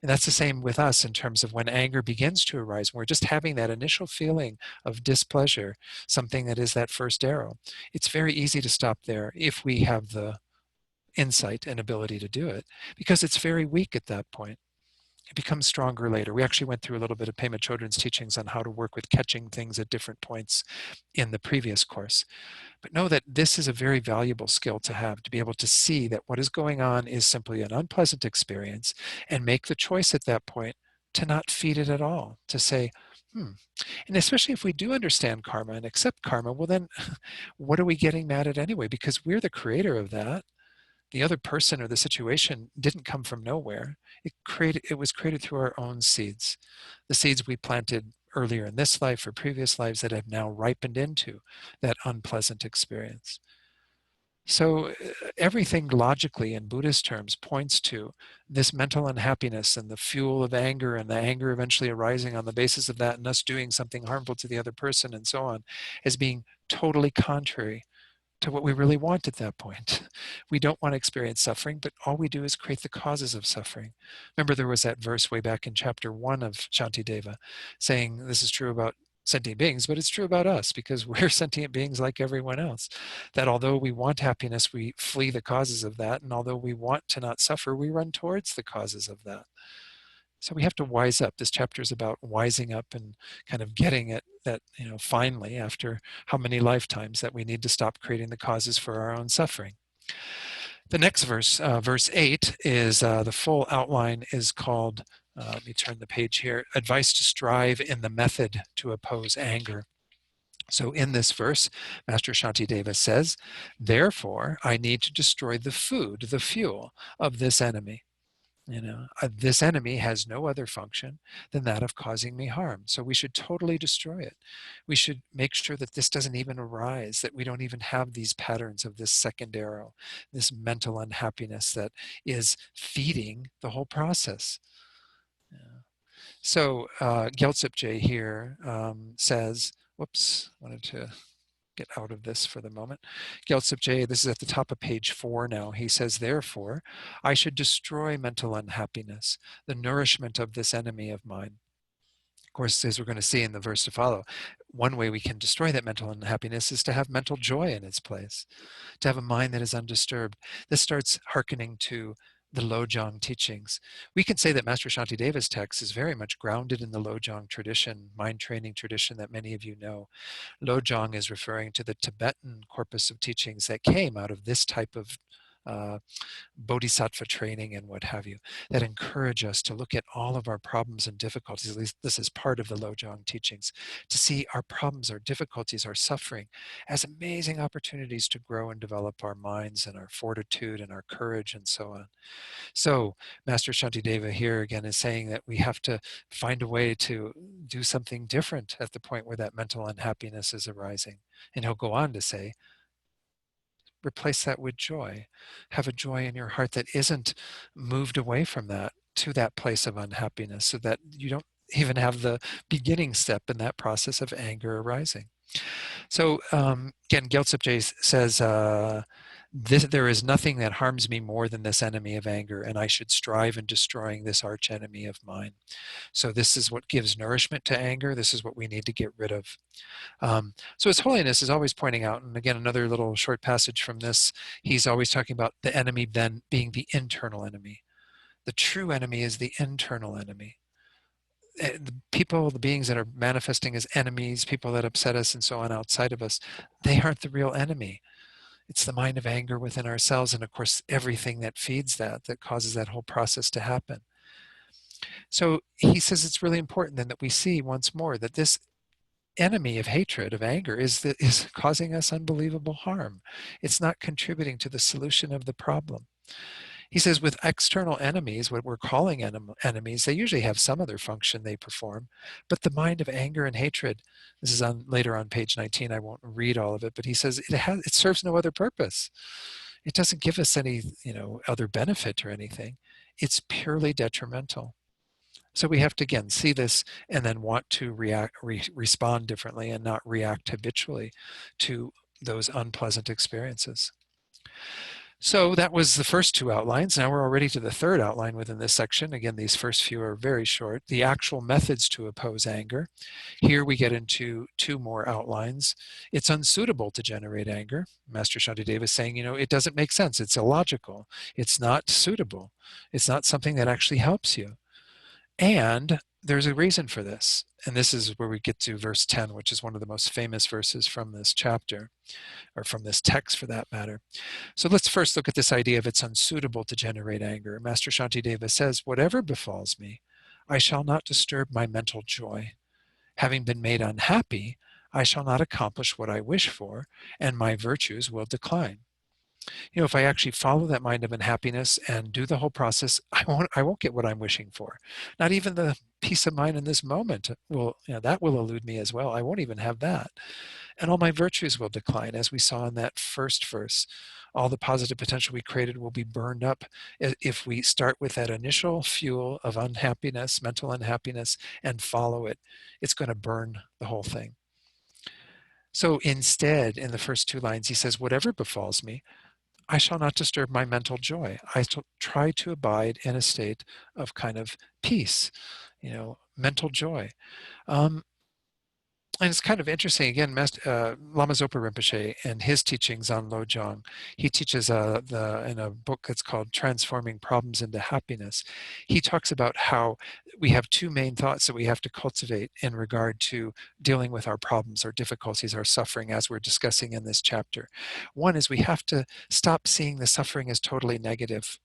And that's the same with us in terms of when anger begins to arise. We're just having that initial feeling of displeasure, something that is that first arrow. It's very easy to stop there if we have the insight and ability to do it, because it's very weak at that point. It becomes stronger later. We actually went through a little bit of Pema Chodron's teachings on how to work with catching things at different points in the previous course. But know that this is a very valuable skill to have, to be able to see that what is going on is simply an unpleasant experience and make the choice at that point to not feed it at all, to say, And especially if we do understand karma and accept karma, well then, what are we getting mad at anyway? Because we're the creator of that. The other person or the situation didn't come from nowhere. It was created through our own seeds, the seeds we planted earlier in this life or previous lives that have now ripened into that unpleasant experience. So everything logically in Buddhist terms points to this mental unhappiness and the fuel of anger, and the anger eventually arising on the basis of that and us doing something harmful to the other person and so on, as being totally contrary to what we really want at that point. We don't want to experience suffering, but all we do is create the causes of suffering. Remember, there was that verse way back in chapter 1 of Shantideva saying this is true about sentient beings, but it's true about us because we're sentient beings like everyone else. That although we want happiness, we flee the causes of that. And although we want to not suffer, we run towards the causes of that. So we have to wise up. This chapter is about wising up and kind of getting it that, finally, after how many lifetimes, that we need to stop creating the causes for our own suffering. The next verse, verse 8, is the full outline is called, let me turn the page here, Advice to Strive in the Method to Oppose Anger. So in this verse, Master Shantideva says, therefore, I need to destroy the food, the fuel of this enemy. This enemy has no other function than that of causing me harm. So we should totally destroy it. We should make sure that this doesn't even arise, that we don't even have these patterns of this second arrow, this mental unhappiness that is feeding the whole process. So Gyaltsep J here says, whoops, wanted to get out of this for the moment. Gyaltsep J, this is at the top of page 4 now. He says, therefore, I should destroy mental unhappiness, the nourishment of this enemy of mine. Of course, as we're going to see in the verse to follow, one way we can destroy that mental unhappiness is to have mental joy in its place, to have a mind that is undisturbed. This starts hearkening to the Lojong teachings. We can say that Master Shantideva's text is very much grounded in the Lojong tradition, mind training tradition that many of you know. Lojong is referring to the Tibetan corpus of teachings that came out of this type of Bodhisattva training and what have you, that encourage us to look at all of our problems and difficulties. At least this is part of the Lojong teachings, to see our problems, our difficulties, our suffering as amazing opportunities to grow and develop our minds and our fortitude and our courage and so on. So Master Shantideva here again is saying that we have to find a way to do something different at the point where that mental unhappiness is arising. And he'll go on to say, replace that with joy. Have a joy in your heart that isn't moved away from that to that place of unhappiness, so that you don't even have the beginning step in that process of anger arising. So again, Gyaltsep J says, there is nothing that harms me more than this enemy of anger, and I should strive in destroying this arch enemy of mine. So this is what gives nourishment to anger. This is what we need to get rid of. So His Holiness is always pointing out, and again, another little short passage from this, he's always talking about the enemy then being the internal enemy. The true enemy is the internal enemy. The people, the beings that are manifesting as enemies, people that upset us and so on outside of us, they aren't the real enemy. It's the mind of anger within ourselves, and of course, everything that feeds that, that causes that whole process to happen. So he says it's really important then that we see once more that this enemy of hatred, of anger, is causing us unbelievable harm. It's not contributing to the solution of the problem. He says with external enemies, what we're calling enemies, they usually have some other function they perform, but the mind of anger and hatred, this is later on page 19, I won't read all of it, but he says it serves no other purpose. It doesn't give us any other benefit or anything. It's purely detrimental. So we have to, again, see this and then want to respond differently and not react habitually to those unpleasant experiences. So that was the first two outlines. Now we're already to the third outline within this section. Again, these first few are very short. The actual methods to oppose anger. Here we get into two more outlines. It's unsuitable to generate anger. Master Shantideva is saying, it doesn't make sense. It's illogical. It's not suitable. It's not something that actually helps you. And there's a reason for this. And this is where we get to verse 10, which is one of the most famous verses from this chapter, or from this text for that matter. So let's first look at this idea of it's unsuitable to generate anger. Master Shantideva says, whatever befalls me, I shall not disturb my mental joy. Having been made unhappy, I shall not accomplish what I wish for, and my virtues will decline. If I actually follow that mind of unhappiness and do the whole process, I won't get what I'm wishing for. Not even the peace of mind in this moment will, that will elude me as well. I won't even have that. And all my virtues will decline, as we saw in that first verse. All the positive potential we created will be burned up if we start with that initial fuel of unhappiness, mental unhappiness, and follow it. It's going to burn the whole thing. So instead, in the first two lines, he says, whatever befalls me, I shall not disturb my mental joy. I shall try to abide in a state of kind of peace, mental joy. And it's kind of interesting, again, Lama Zopa Rinpoche and his teachings on Lojong, he teaches in a book that's called Transforming Problems into Happiness. He talks about how we have two main thoughts that we have to cultivate in regard to dealing with our problems, our difficulties, our suffering, as we're discussing in this chapter. One is we have to stop seeing the suffering as totally negative.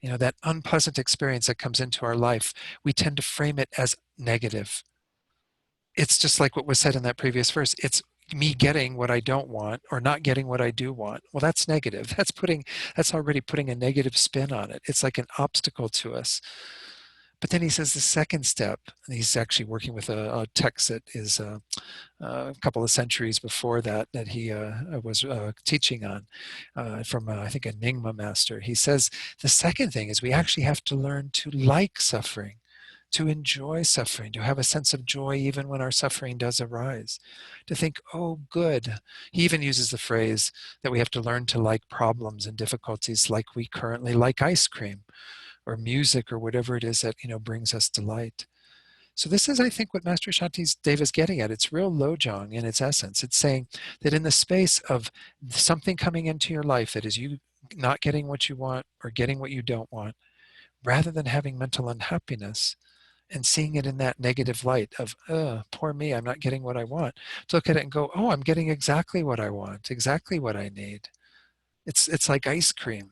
You know, that unpleasant experience that comes into our life, we tend to frame it as negative. It's just like what was said in that previous verse. It's me getting what I don't want or not getting what I do want. Well, that's negative. That's already putting a negative spin on it. It's like an obstacle to us. But then he says the second step, and he's actually working with a text that is a couple of centuries before that he was teaching on from, I think, a Nyingma master. He says the second thing is we actually have to learn to like suffering, to enjoy suffering, to have a sense of joy even when our suffering does arise, to think, oh, good. He even uses the phrase that we have to learn to like problems and difficulties like we currently like ice cream or music or whatever it is that, brings us delight. So this is, I think, what Master Shantideva is getting at. It's real Lojong in its essence. It's saying that in the space of something coming into your life that is you not getting what you want or getting what you don't want, rather than having mental unhappiness and seeing it in that negative light of, poor me, I'm not getting what I want, to look at it and go, oh, I'm getting exactly what I want, exactly what I need. It's like ice cream.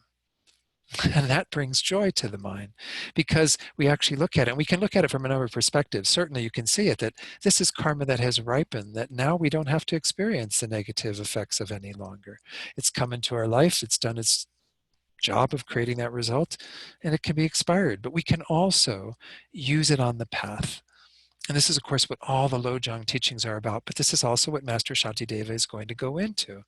And that brings joy to the mind because we actually look at it, and we can look at it from a number of perspectives. Certainly you can see it that this is karma that has ripened, that now we don't have to experience the negative effects of any longer. It's come into our life, it's done its job of creating that result, and it can be expired. But we can also use it on the path. And this is, of course, what all the Lojong teachings are about, but this is also what Master Shantideva is going to go into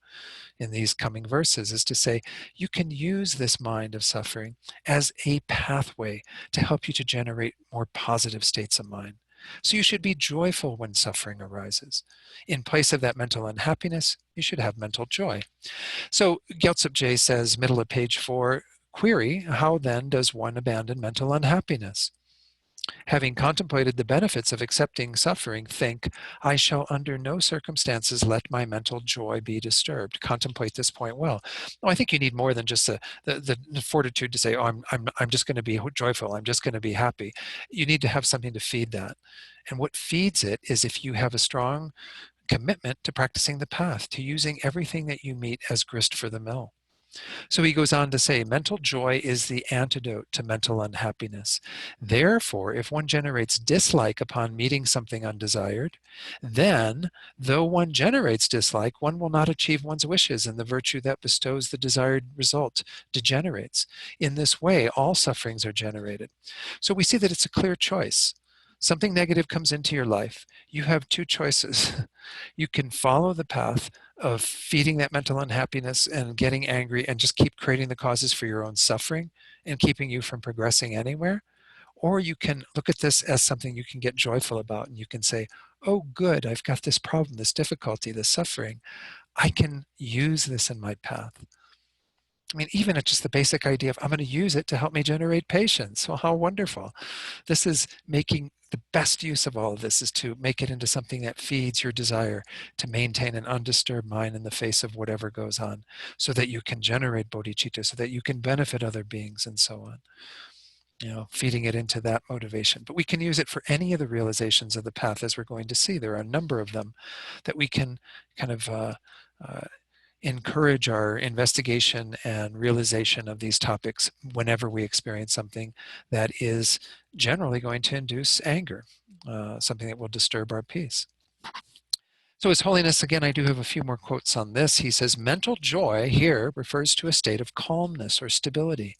in these coming verses, is to say, you can use this mind of suffering as a pathway to help you to generate more positive states of mind. So you should be joyful when suffering arises. In place of that mental unhappiness, you should have mental joy. So Gyaltsab Je says, middle of page 4, query, how then does one abandon mental unhappiness? Having contemplated the benefits of accepting suffering, think, I shall under no circumstances let my mental joy be disturbed. Contemplate this point well. Oh, I think you need more than just the fortitude to say, oh, I'm just going to be joyful. I'm just going to be happy. You need to have something to feed that. And what feeds it is if you have a strong commitment to practicing the path, to using everything that you meet as grist for the mill. So he goes on to say, mental joy is the antidote to mental unhappiness. Therefore, if one generates dislike upon meeting something undesired, then, though one generates dislike, one will not achieve one's wishes, and the virtue that bestows the desired result degenerates. In this way, all sufferings are generated. So we see that it's a clear choice. Something negative comes into your life. You have two choices. You can follow the path of feeding that mental unhappiness and getting angry and just keep creating the causes for your own suffering and keeping you from progressing anywhere. Or you can look at this as something you can get joyful about, and you can say, oh, good, I've got this problem, this difficulty, this suffering. I can use this in my path. I mean, even at just the basic idea of I'm going to use it to help me generate patience. Well, how wonderful. This is making the best use of all of this, is to make it into something that feeds your desire to maintain an undisturbed mind in the face of whatever goes on, so that you can generate bodhicitta, so that you can benefit other beings and so on. Feeding it into that motivation. But we can use it for any of the realizations of the path, as we're going to see. There are a number of them that we can kind of encourage our investigation and realization of these topics whenever we experience something that is generally going to induce anger, something that will disturb our peace. So His Holiness, again, I do have a few more quotes on this. He says, mental joy here refers to a state of calmness or stability,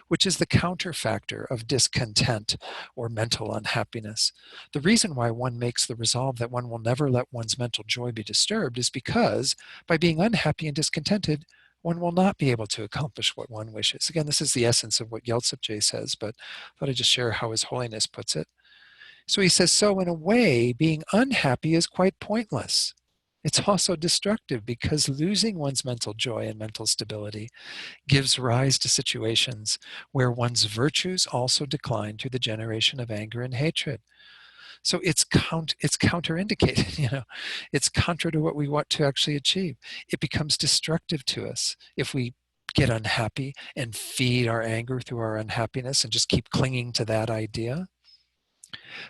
which is the counterfactor of discontent or mental unhappiness. The reason why one makes the resolve that one will never let one's mental joy be disturbed is because by being unhappy and discontented, one will not be able to accomplish what one wishes. Again, this is the essence of what Gyaltsab Je says, but I thought I'd just share how His Holiness puts it. So he says, so in a way, being unhappy is quite pointless. It's also destructive because losing one's mental joy and mental stability gives rise to situations where one's virtues also decline through the generation of anger and hatred. So it's counterindicated, It's contra to what we want to actually achieve. It becomes destructive to us if we get unhappy and feed our anger through our unhappiness and just keep clinging to that idea.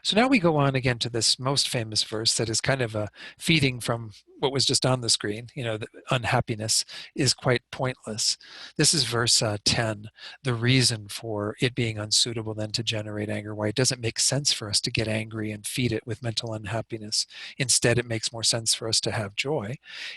So now we go on again to this most famous verse that is kind of a feeding from what was just on the screen. The unhappiness is quite pointless. This is verse 10, the reason for it being unsuitable then to generate anger, why it doesn't make sense for us to get angry and feed it with mental unhappiness. Instead, it makes more sense for us to have joy,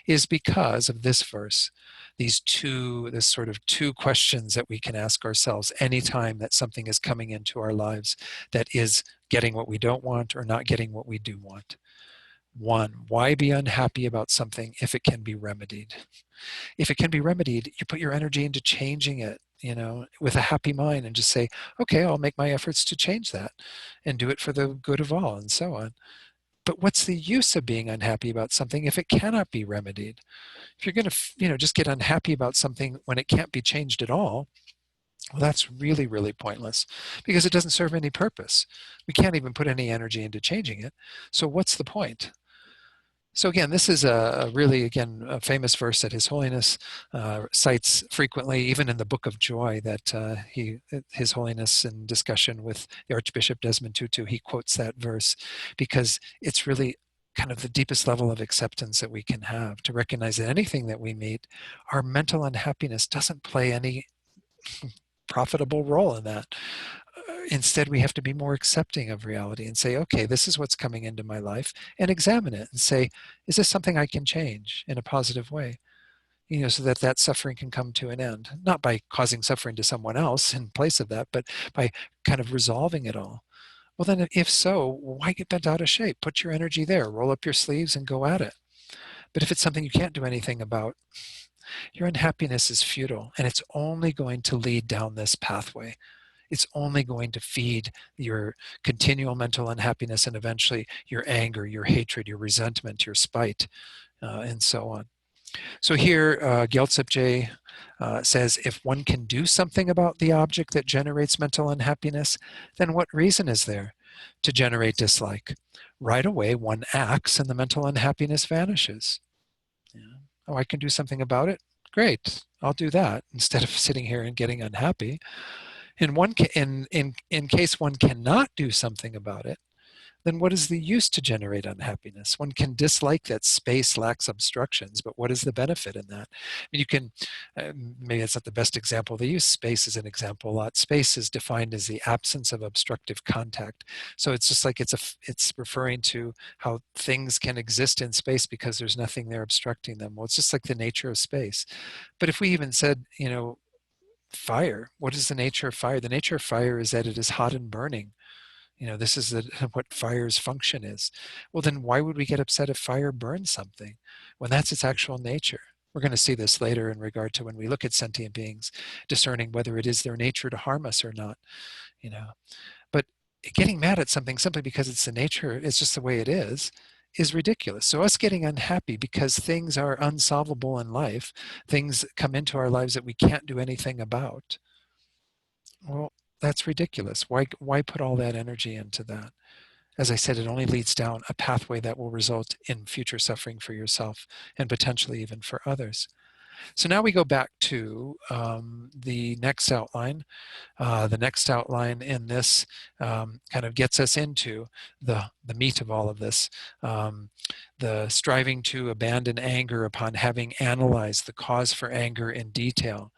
is because of this verse. This sort of two questions that we can ask ourselves anytime that something is coming into our lives that is getting what we don't want or not getting what we do want. One, why be unhappy about something if it can be remedied? If it can be remedied, you put your energy into changing it, with a happy mind, and just say, okay, I'll make my efforts to change that and do it for the good of all, and so on. But what's the use of being unhappy about something if it cannot be remedied? If you're going to, just get unhappy about something when it can't be changed at all, well, that's really, really pointless because it doesn't serve any purpose. We can't even put any energy into changing it. So what's the point? So again, this is a really, again, a famous verse that His Holiness cites frequently, even in the Book of Joy that His Holiness, in discussion with the Archbishop Desmond Tutu, he quotes that verse because it's really kind of the deepest level of acceptance that we can have, to recognize that anything that we meet, our mental unhappiness doesn't play any profitable role in that. Instead, we have to be more accepting of reality and say, okay, this is what's coming into my life, and examine it and say, is this something I can change in a positive way? So that suffering can come to an end, not by causing suffering to someone else in place of that, but by kind of resolving it all. Well, then if so, why get bent out of shape? Put your energy there, roll up your sleeves and go at it. But if it's something you can't do anything about, your unhappiness is futile, and it's only going to lead down this pathway. It's only going to feed your continual mental unhappiness and eventually your anger, your hatred, your resentment, your spite, and so on. So here, Gyaltsep Je says, if one can do something about the object that generates mental unhappiness, then what reason is there to generate dislike? Right away, one acts and the mental unhappiness vanishes. Yeah. Oh, I can do something about it? Great, I'll do that instead of sitting here and getting unhappy. In case one cannot do something about it, then what is the use to generate unhappiness? One can dislike that space lacks obstructions, but what is the benefit in that? I mean, you can, maybe it's not the best example they use. Space is an example a lot. Space is defined as the absence of obstructive contact. So it's just like it's referring to how things can exist in space because there's nothing there obstructing them. Well, it's just like the nature of space. But if we even said, fire, what is the nature of fire? The nature of fire is that it is hot and burning. This is what fire's function is. Well, then why would we get upset if fire burns something when that's its actual nature? We're going to see this later in regard to when we look at sentient beings, discerning whether it is their nature to harm us or not. But getting mad at something simply because it's the nature, it's just the way it is ridiculous. So us getting unhappy because things are unsolvable in life, things come into our lives that we can't do anything about, well, that's ridiculous. Why put all that energy into that? As I said, it only leads down a pathway that will result in future suffering for yourself and potentially even for others. So now we go back to the next outline. The next outline in this kind of gets us into the meat of all of this. The striving to abandon anger upon having analyzed the cause for anger in detail.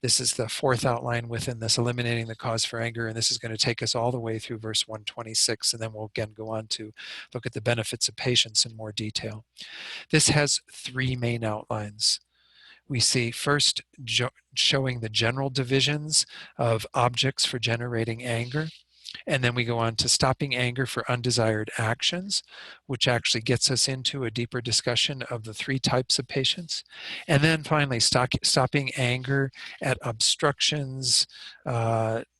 This is the fourth outline within this, eliminating the cause for anger, and this is going to take us all the way through verse 126, and then we'll again go on to look at the benefits of patience in more detail. This has three main outlines. We see first showing the general divisions of objects for generating anger. And then we go on to stopping anger for undesired actions, which actually gets us into a deeper discussion of the 3 types of patience. And then finally, stopping anger at obstructions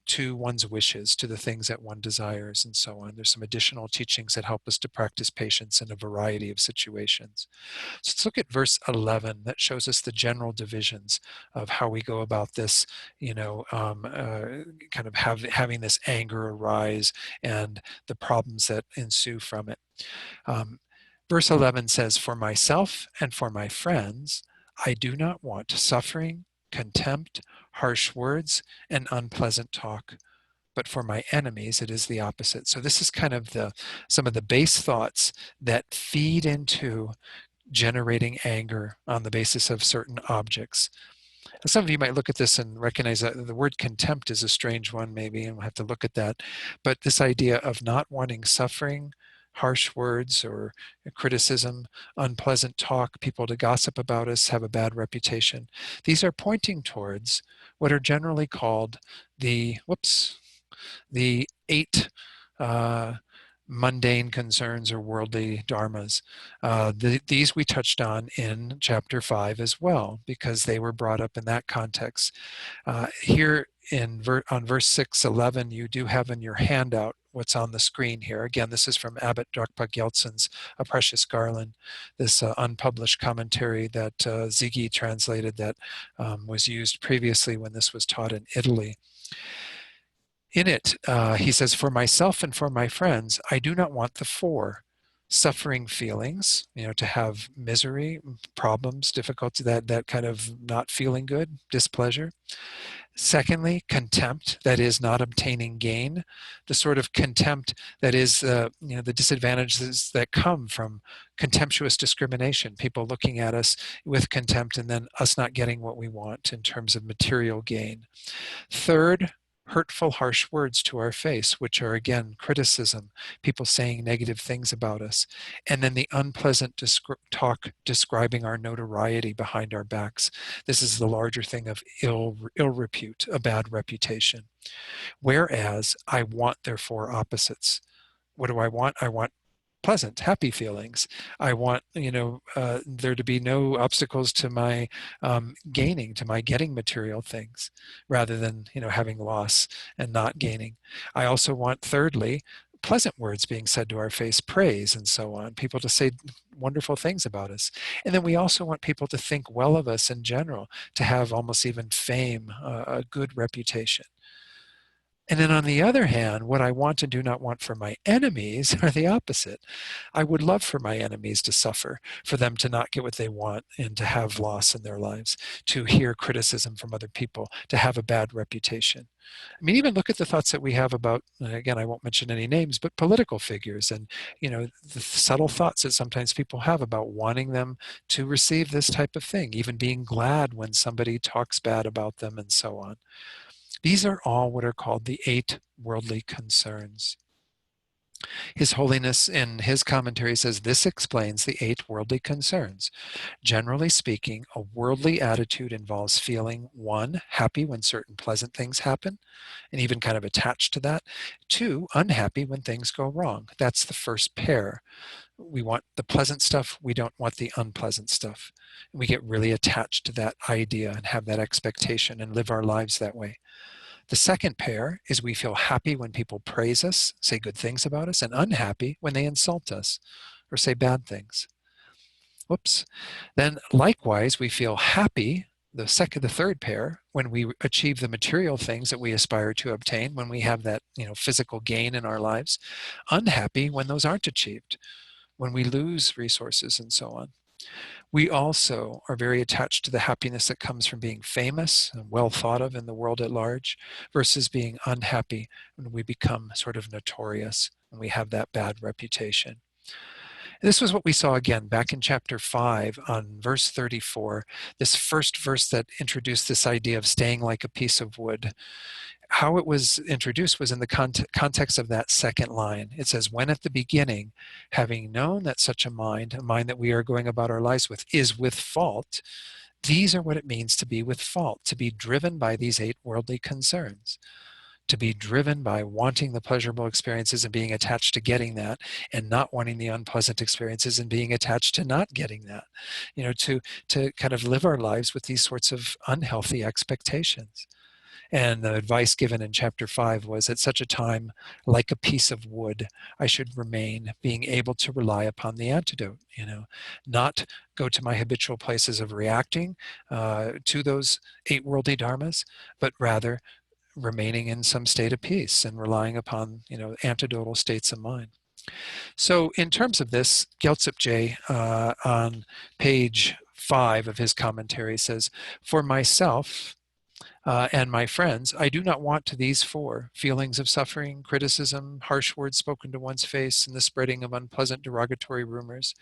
to one's wishes, to the things that one desires, and so on. There's some additional teachings that help us to practice patience in a variety of situations. So let's look at verse 11 that shows us the general divisions of how we go about this, kind of having this anger arise and the problems that ensue from it. Verse 11 says, "For myself and for my friends, I do not want suffering, contempt, harsh words, and unpleasant talk. But for my enemies, it is the opposite." So this is kind of some of the base thoughts that feed into generating anger on the basis of certain objects. Some of you might look at this and recognize that the word contempt is a strange one maybe, and we'll have to look at that. But this idea of not wanting suffering, harsh words or criticism, unpleasant talk, people to gossip about us, have a bad reputation. These are pointing towards what are generally called the 8 mundane concerns or worldly dharmas. These we touched on in chapter 5 as well, because they were brought up in that context. Here on verse 6:11, you do have in your handout what's on the screen here. Again, this is from Abbot Drukpa Gyaltsen's A Precious Garland, this unpublished commentary that Ziggy translated that was used previously when this was taught in Italy. In it, he says, "For myself and for my friends, I do not want the 4 suffering feelings, to have misery, problems, difficulty, that kind of not feeling good, displeasure. Secondly, contempt, that is not obtaining gain, the sort of contempt that is, the disadvantages that come from contemptuous discrimination, people looking at us with contempt and then us not getting what we want in terms of material gain. Third, hurtful, harsh words to our face, which are, again, criticism, people saying negative things about us. And then the unpleasant talk describing our notoriety behind our backs. This is the larger thing of ill repute, a bad reputation. Whereas I want, therefore, opposites. What do I want? I want pleasant, happy feelings. I want, there to be no obstacles to my getting material things, rather than, having loss and not gaining. I also want, thirdly, pleasant words being said to our face, praise and so on, people to say wonderful things about us. And then we also want people to think well of us in general, to have almost even fame, a good reputation. And then on the other hand, what I want and do not want for my enemies are the opposite. I would love for my enemies to suffer, for them to not get what they want and to have loss in their lives, to hear criticism from other people, to have a bad reputation. I mean, even look at the thoughts that we have about, again, I won't mention any names, but political figures and, the subtle thoughts that sometimes people have about wanting them to receive this type of thing, even being glad when somebody talks bad about them and so on. These are all what are called the 8 worldly concerns. His Holiness in his commentary says this explains the 8 worldly concerns. Generally speaking, a worldly attitude involves feeling 1, happy when certain pleasant things happen, and even kind of attached to that. 2, unhappy when things go wrong. That's the first pair. We want the pleasant stuff, we don't want the unpleasant stuff. We get really attached to that idea and have that expectation and live our lives that way. The second pair is we feel happy when people praise us, say good things about us, and unhappy when they insult us or say bad things. Then likewise, we feel happy, the third pair, when we achieve the material things that we aspire to obtain, when we have that, physical gain in our lives. Unhappy when those aren't achieved, when we lose resources and so on. We also are very attached to the happiness that comes from being famous and well thought of in the world at large, versus being unhappy when we become sort of notorious and we have that bad reputation. This was what we saw again back in chapter 5 on verse 34, this first verse that introduced this idea of staying like a piece of wood. How it was introduced was in the context of that second line. It says, when at the beginning, having known that such a mind that we are going about our lives with, is with fault, these are what it means to be with fault, to be driven by these 8 worldly concerns. to be driven by wanting the pleasurable experiences and being attached to getting that, and not wanting the unpleasant experiences and being attached to not getting that. To kind of live our lives with these sorts of unhealthy expectations. And the advice given in chapter 5 was, at such a time, like a piece of wood, I should remain, being able to rely upon the antidote, not go to my habitual places of reacting to those 8 worldly dharmas, but rather remaining in some state of peace and relying upon, antidotal states of mind. So in terms of this, Gyaltsep Je on page 5 of his commentary says, for myself, and my friends, I do not want to these 4 feelings of suffering, criticism, harsh words spoken to one's face, and the spreading of unpleasant derogatory rumors.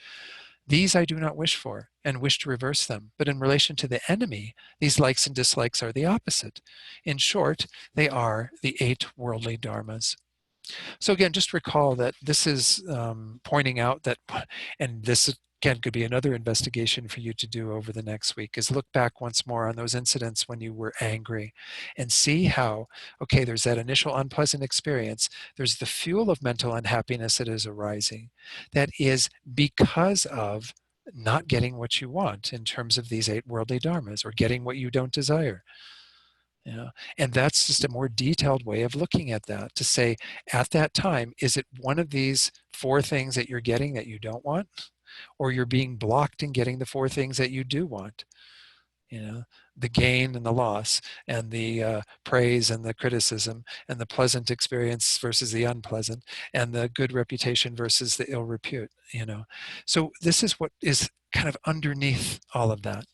These I do not wish for, and wish to reverse them. But in relation to the enemy, these likes and dislikes are the opposite. In short, they are the 8 worldly dharmas. So again, just recall that this is pointing out that, and this again could be another investigation for you to do over the next week, is look back once more on those incidents when you were angry and see how, okay, there's that initial unpleasant experience. There's the fuel of mental unhappiness that is arising. That is because of not getting what you want in terms of these 8 worldly dharmas, or getting what you don't desire. And that's just a more detailed way of looking at that, to say, at that time, is it one of these 4 things that you're getting that you don't want, or you're being blocked in getting the 4 things that you do want? The gain and the loss, and the praise and the criticism, and the pleasant experience versus the unpleasant, and the good reputation versus the ill repute. So this is what is kind of underneath all of that,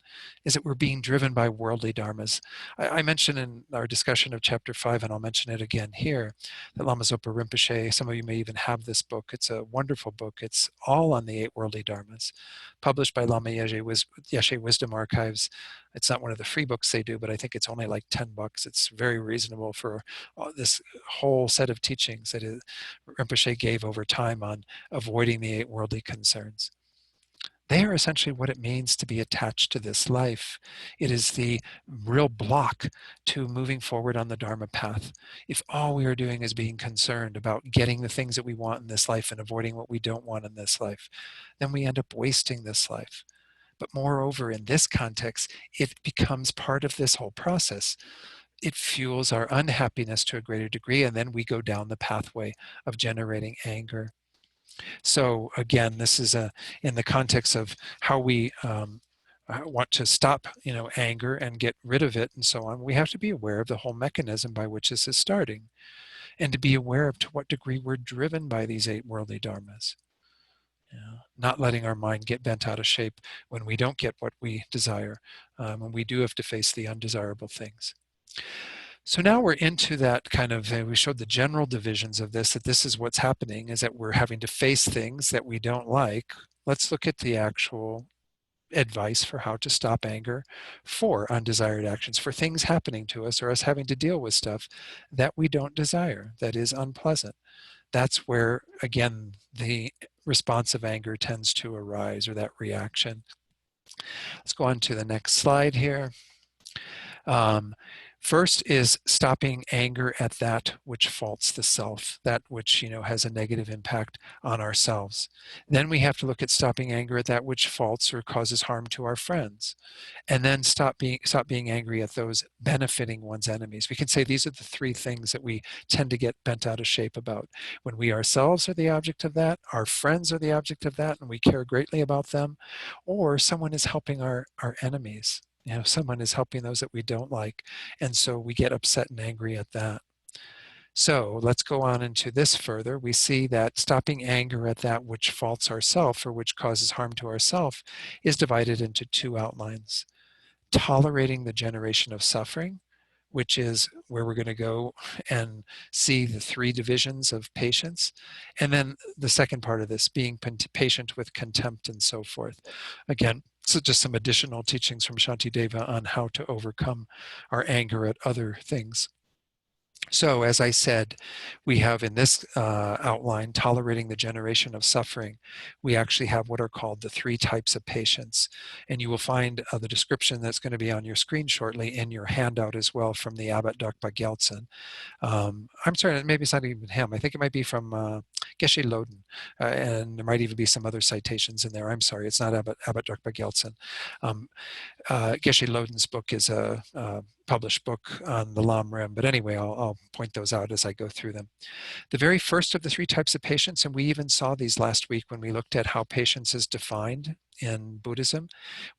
is that we're being driven by worldly dharmas. I mentioned in our discussion of chapter 5, and I'll mention it again here, that Lama Zopa Rinpoche, some of you may even have this book. It's a wonderful book. It's all on the 8 worldly dharmas, published by Lama Yeshe Wisdom Archives. It's not one of the free books they do, but I think it's only like $10. It's very reasonable for this whole set of teachings that Rinpoche gave over time on avoiding the 8 worldly concerns. They are essentially what it means to be attached to this life. It is the real block to moving forward on the Dharma path. If all we are doing is being concerned about getting the things that we want in this life and avoiding what we don't want in this life, then we end up wasting this life. But moreover, in this context, it becomes part of this whole process. It fuels our unhappiness to a greater degree, and then we go down the pathway of generating anger. So again, this is in the context of how we want to stop, anger and get rid of it and so on. We have to be aware of the whole mechanism by which this is starting, and to be aware of to what degree we're driven by these 8 worldly dharmas. Not letting our mind get bent out of shape when we don't get what we desire, when we do have to face the undesirable things. So now we're into that kind of, we showed the general divisions of this, that this is what's happening, is that we're having to face things that we don't like. Let's look at the actual advice for how to stop anger for undesired actions, for things happening to us, or us having to deal with stuff that we don't desire, that is unpleasant. That's where, again, the response of anger tends to arise, or that reaction. Let's go on to the next slide here. First is stopping anger at that which faults the self, that which has a negative impact on ourselves. Then we have to look at stopping anger at that which faults or causes harm to our friends, and then stop being angry at those benefiting one's enemies. We can say these are the 3 things that we tend to get bent out of shape about. When we ourselves are the object of that, our friends are the object of that, and we care greatly about them, or someone is helping our enemies. Someone is helping those that we don't like, and so we get upset and angry at that. So let's go on into this further. We see that stopping anger at that which faults ourself, or which causes harm to ourself, is divided into 2 outlines. Tolerating the generation of suffering, which is where we're going to go and see the 3 divisions of patience. And then the second part of this, being patient with contempt and so forth. Again, so just some additional teachings from Shantideva on how to overcome our anger at other things. So, as I said, we have in this outline, tolerating the generation of suffering, we actually have what are called the 3 types of patience. And you will find the description that's going to be on your screen shortly in your handout as well from the Abbot Drukpa Gyaltsen. I'm sorry, maybe it's not even him. I think it might be from Geshe Loden, and there might even be some other citations in there. I'm sorry, it's not Abbot Drukpa Gyaltsen. Geshe Loden's book is a published book on the Lam Rim, but anyway, I'll point those out as I go through them. The very first of the 3 types of patience, and we even saw these last week when we looked at how patience is defined in Buddhism.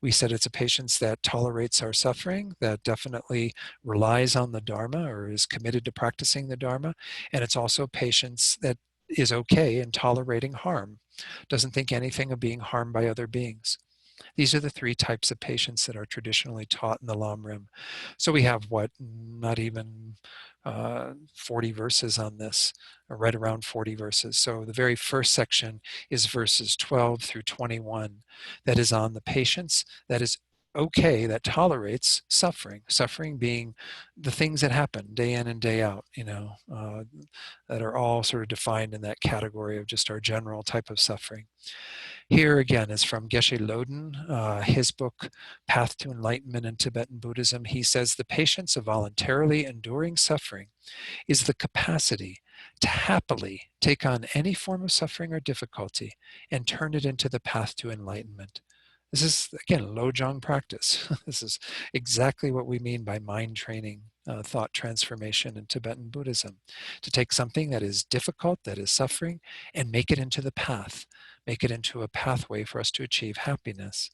We said it's a patience that tolerates our suffering, that definitely relies on the Dharma or is committed to practicing the Dharma, and it's also patience that is okay in tolerating harm, doesn't think anything of being harmed by other beings. These are the 3 types of patience that are traditionally taught in the Lam Rim. So we have what, not even 40 verses on this, or right around 40 verses. So the very first section is verses 12 through 21 that is on the patience that is okay, that tolerates suffering, suffering being the things that happen day in and day out, that are all sort of defined in that category of just our general type of suffering. Here again is from Geshe Loden, his book, Path to Enlightenment in Tibetan Buddhism. He says, the patience of voluntarily enduring suffering is the capacity to happily take on any form of suffering or difficulty and turn it into the path to enlightenment. This is, again, Lojong practice. This is exactly what we mean by mind training, thought transformation in Tibetan Buddhism. To take something that is difficult, that is suffering, and make it into the path, make it into a pathway for us to achieve happiness.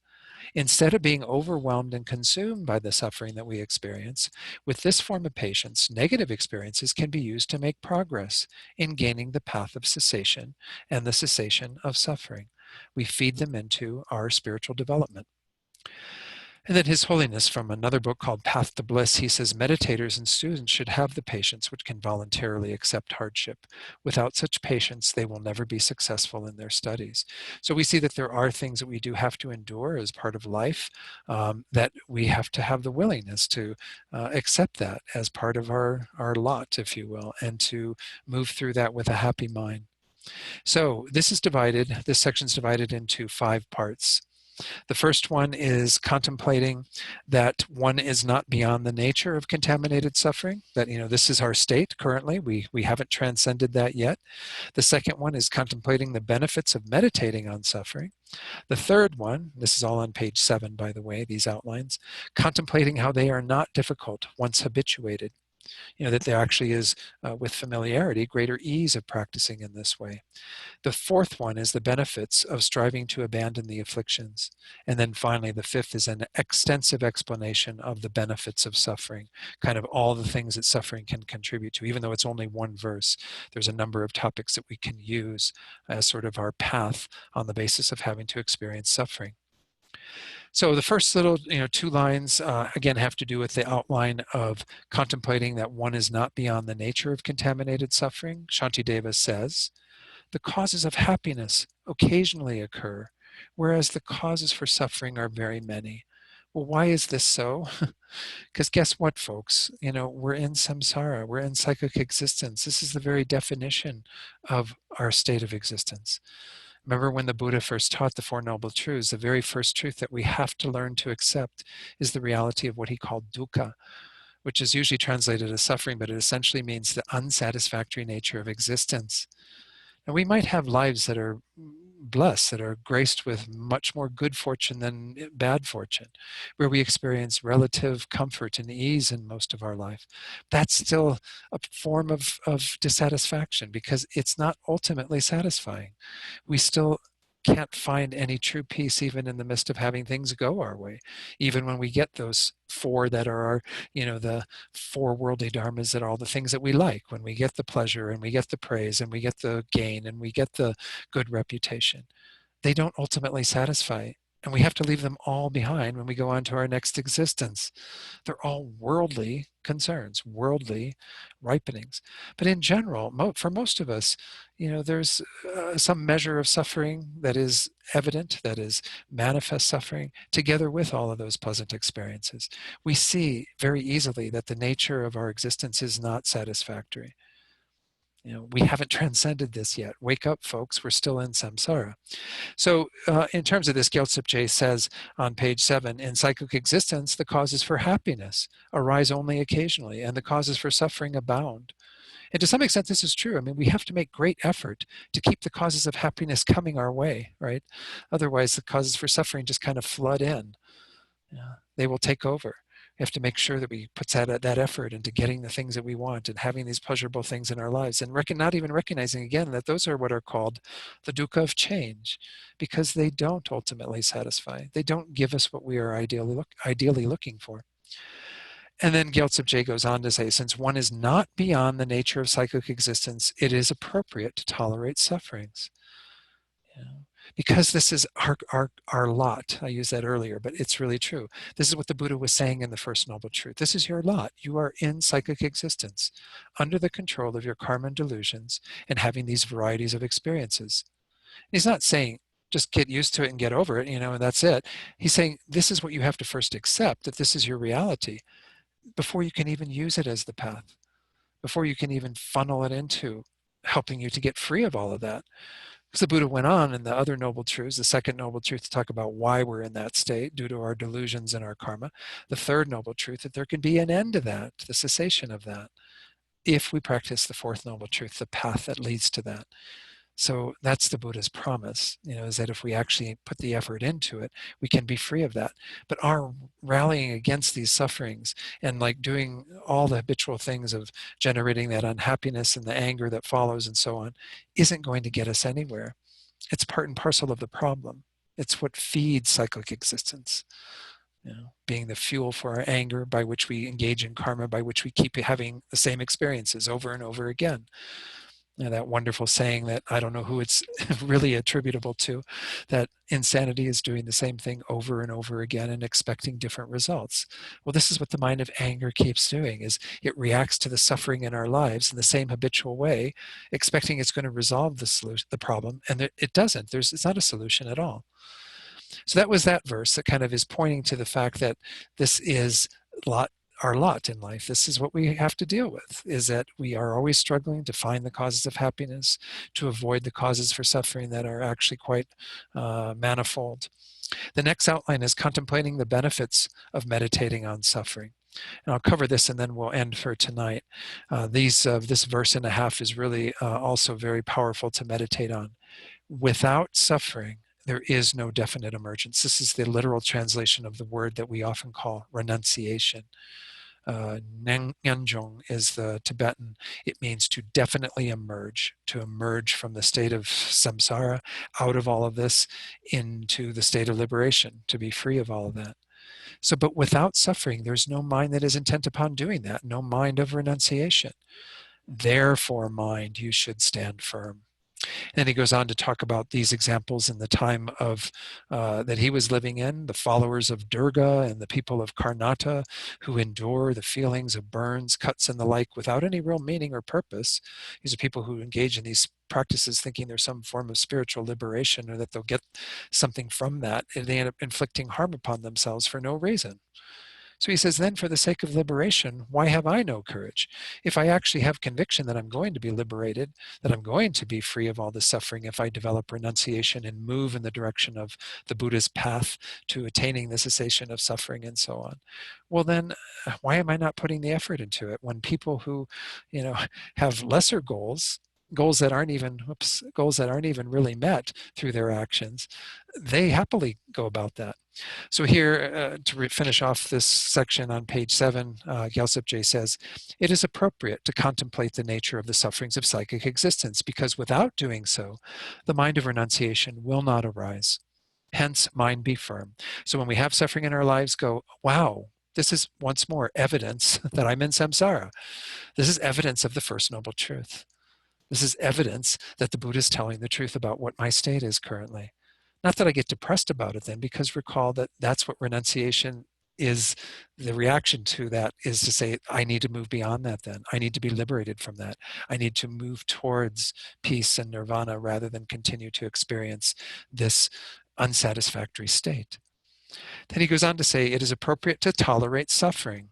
Instead of being overwhelmed and consumed by the suffering that we experience, with this form of patience, negative experiences can be used to make progress in gaining the path of cessation and the cessation of suffering. We feed them into our spiritual development. And then His Holiness, from another book called Path to Bliss, he says, meditators and students should have the patience which can voluntarily accept hardship. Without such patience, they will never be successful in their studies. So we see that there are things that we do have to endure as part of life, that we have to have the willingness to accept that as part of our lot, if you will, and to move through that with a happy mind. So this section is divided into 5 parts. The first one is contemplating that one is not beyond the nature of contaminated suffering, that, this is our state currently. We haven't transcended that yet. The second one is contemplating the benefits of meditating on suffering. The third one, this is all on page 7, by the way, these outlines, contemplating how they are not difficult once habituated. That there actually is, with familiarity, greater ease of practicing in this way. The fourth one is the benefits of striving to abandon the afflictions. And then finally, the fifth is an extensive explanation of the benefits of suffering, kind of all the things that suffering can contribute to. Even though it's only one verse, there's a number of topics that we can use as sort of our path on the basis of having to experience suffering. So the first little, 2 lines, again, have to do with the outline of contemplating that one is not beyond the nature of contaminated suffering. Shantideva says, the causes of happiness occasionally occur, whereas the causes for suffering are very many. Well, why is this so? Because guess what, folks? We're in samsara. We're in cyclic existence. This is the very definition of our state of existence. Remember when the Buddha first taught the Four Noble Truths, the very first truth that we have to learn to accept is the reality of what he called dukkha, which is usually translated as suffering, but it essentially means the unsatisfactory nature of existence. And we might have lives that are blessed, that are graced with much more good fortune than bad fortune, where we experience relative comfort and ease in most of our life. That's still a form of dissatisfaction because it's not ultimately satisfying. We still can't find any true peace even in the midst of having things go our way. Even when we get those 4 that are our, the 4 worldly dharmas that are all the things that we like, when we get the pleasure and we get the praise and we get the gain and we get the good reputation, they don't ultimately satisfy And we have to leave them all behind when we go on to our next existence. They're all worldly concerns, worldly ripenings. But in general, for most of us, there's some measure of suffering that is evident, that is manifest suffering, together with all of those pleasant experiences. We see very easily that the nature of our existence is not satisfactory. We haven't transcended this yet. Wake up, folks. We're still in samsara. So in terms of this, Gyaltsab says on page 7, in cyclic existence, the causes for happiness arise only occasionally, and the causes for suffering abound. And to some extent, this is true. I mean, we have to make great effort to keep the causes of happiness coming our way, right? Otherwise, the causes for suffering just kind of flood in. They will take over. We have to make sure that we put that effort into getting the things that we want and having these pleasurable things in our lives, and not even recognizing again that those are what are called the dukkha of change, because they don't ultimately satisfy. They don't give us what we are ideally looking for. And then Gyaltsab goes on to say, since one is not beyond the nature of cyclic existence, it is appropriate to tolerate sufferings. Because this is our lot. I used that earlier, but it's really true. This is what the Buddha was saying in the First Noble Truth. This is your lot. You are in cyclic existence, under the control of your karma and delusions, and having these varieties of experiences. He's not saying, just get used to it and get over it, and that's it. He's saying, this is what you have to first accept, that this is your reality, before you can even use it as the path, before you can even funnel it into helping you to get free of all of that. Because the Buddha went on in the other noble truths, the second noble truth, to talk about why we're in that state due to our delusions and our karma. The third noble truth, that there can be an end to that, the cessation of that, if we practice the fourth noble truth, the path that leads to that. So that's the Buddha's promise, is that if we actually put the effort into it, we can be free of that. But our rallying against these sufferings and like doing all the habitual things of generating that unhappiness and the anger that follows and so on isn't going to get us anywhere. It's part and parcel of the problem. It's what feeds cyclic existence. Being the fuel for our anger, by which we engage in karma, by which we keep having the same experiences over and over again. That wonderful saying that I don't know who it's really attributable to, that insanity is doing the same thing over and over again and expecting different results. Well, this is what the mind of anger keeps doing, is it reacts to the suffering in our lives in the same habitual way, expecting it's going to resolve the problem, and it doesn't. It's not a solution at all. So that was that verse that kind of is pointing to the fact that this is our lot in life. This is what we have to deal with, is that we are always struggling to find the causes of happiness, to avoid the causes for suffering that are actually quite manifold. The next outline is contemplating the benefits of meditating on suffering. And I'll cover this and then we'll end for tonight. This verse and a half is really also very powerful to meditate on. Without suffering, there is no definite emergence. This is the literal translation of the word that we often call renunciation. Nyanjong is the Tibetan. It means to definitely emerge, to emerge from the state of samsara, out of all of this, into the state of liberation, to be free of all of that. So, but without suffering, there's no mind that is intent upon doing that, no mind of renunciation. Therefore, mind, you should stand firm. And he goes on to talk about these examples in the time of that he was living in, the followers of Durga and the people of Karnata who endure the feelings of burns, cuts, and the like without any real meaning or purpose. These are people who engage in these practices thinking there's some form of spiritual liberation or that they'll get something from that, and they end up inflicting harm upon themselves for no reason. So he says, then for the sake of liberation, why have I no courage? If I actually have conviction that I'm going to be liberated, that I'm going to be free of all this suffering if I develop renunciation and move in the direction of the Buddha's path to attaining the cessation of suffering and so on, well then, why am I not putting the effort into it when people who, have lesser goals that aren't even really met through their actions, they happily go about that. So here, to finish off this section on page 7, Gyaltsab says, it is appropriate to contemplate the nature of the sufferings of psychic existence, because without doing so, the mind of renunciation will not arise. Hence, mind be firm. So when we have suffering in our lives, go, wow, this is once more evidence that I'm in samsara. This is evidence of the First Noble Truth. This is evidence that the Buddha is telling the truth about what my state is currently. Not that I get depressed about it then, because recall that that's what renunciation is. The reaction to that is to say, I need to move beyond that then. I need to be liberated from that. I need to move towards peace and nirvana rather than continue to experience this unsatisfactory state. Then he goes on to say, it is appropriate to tolerate suffering.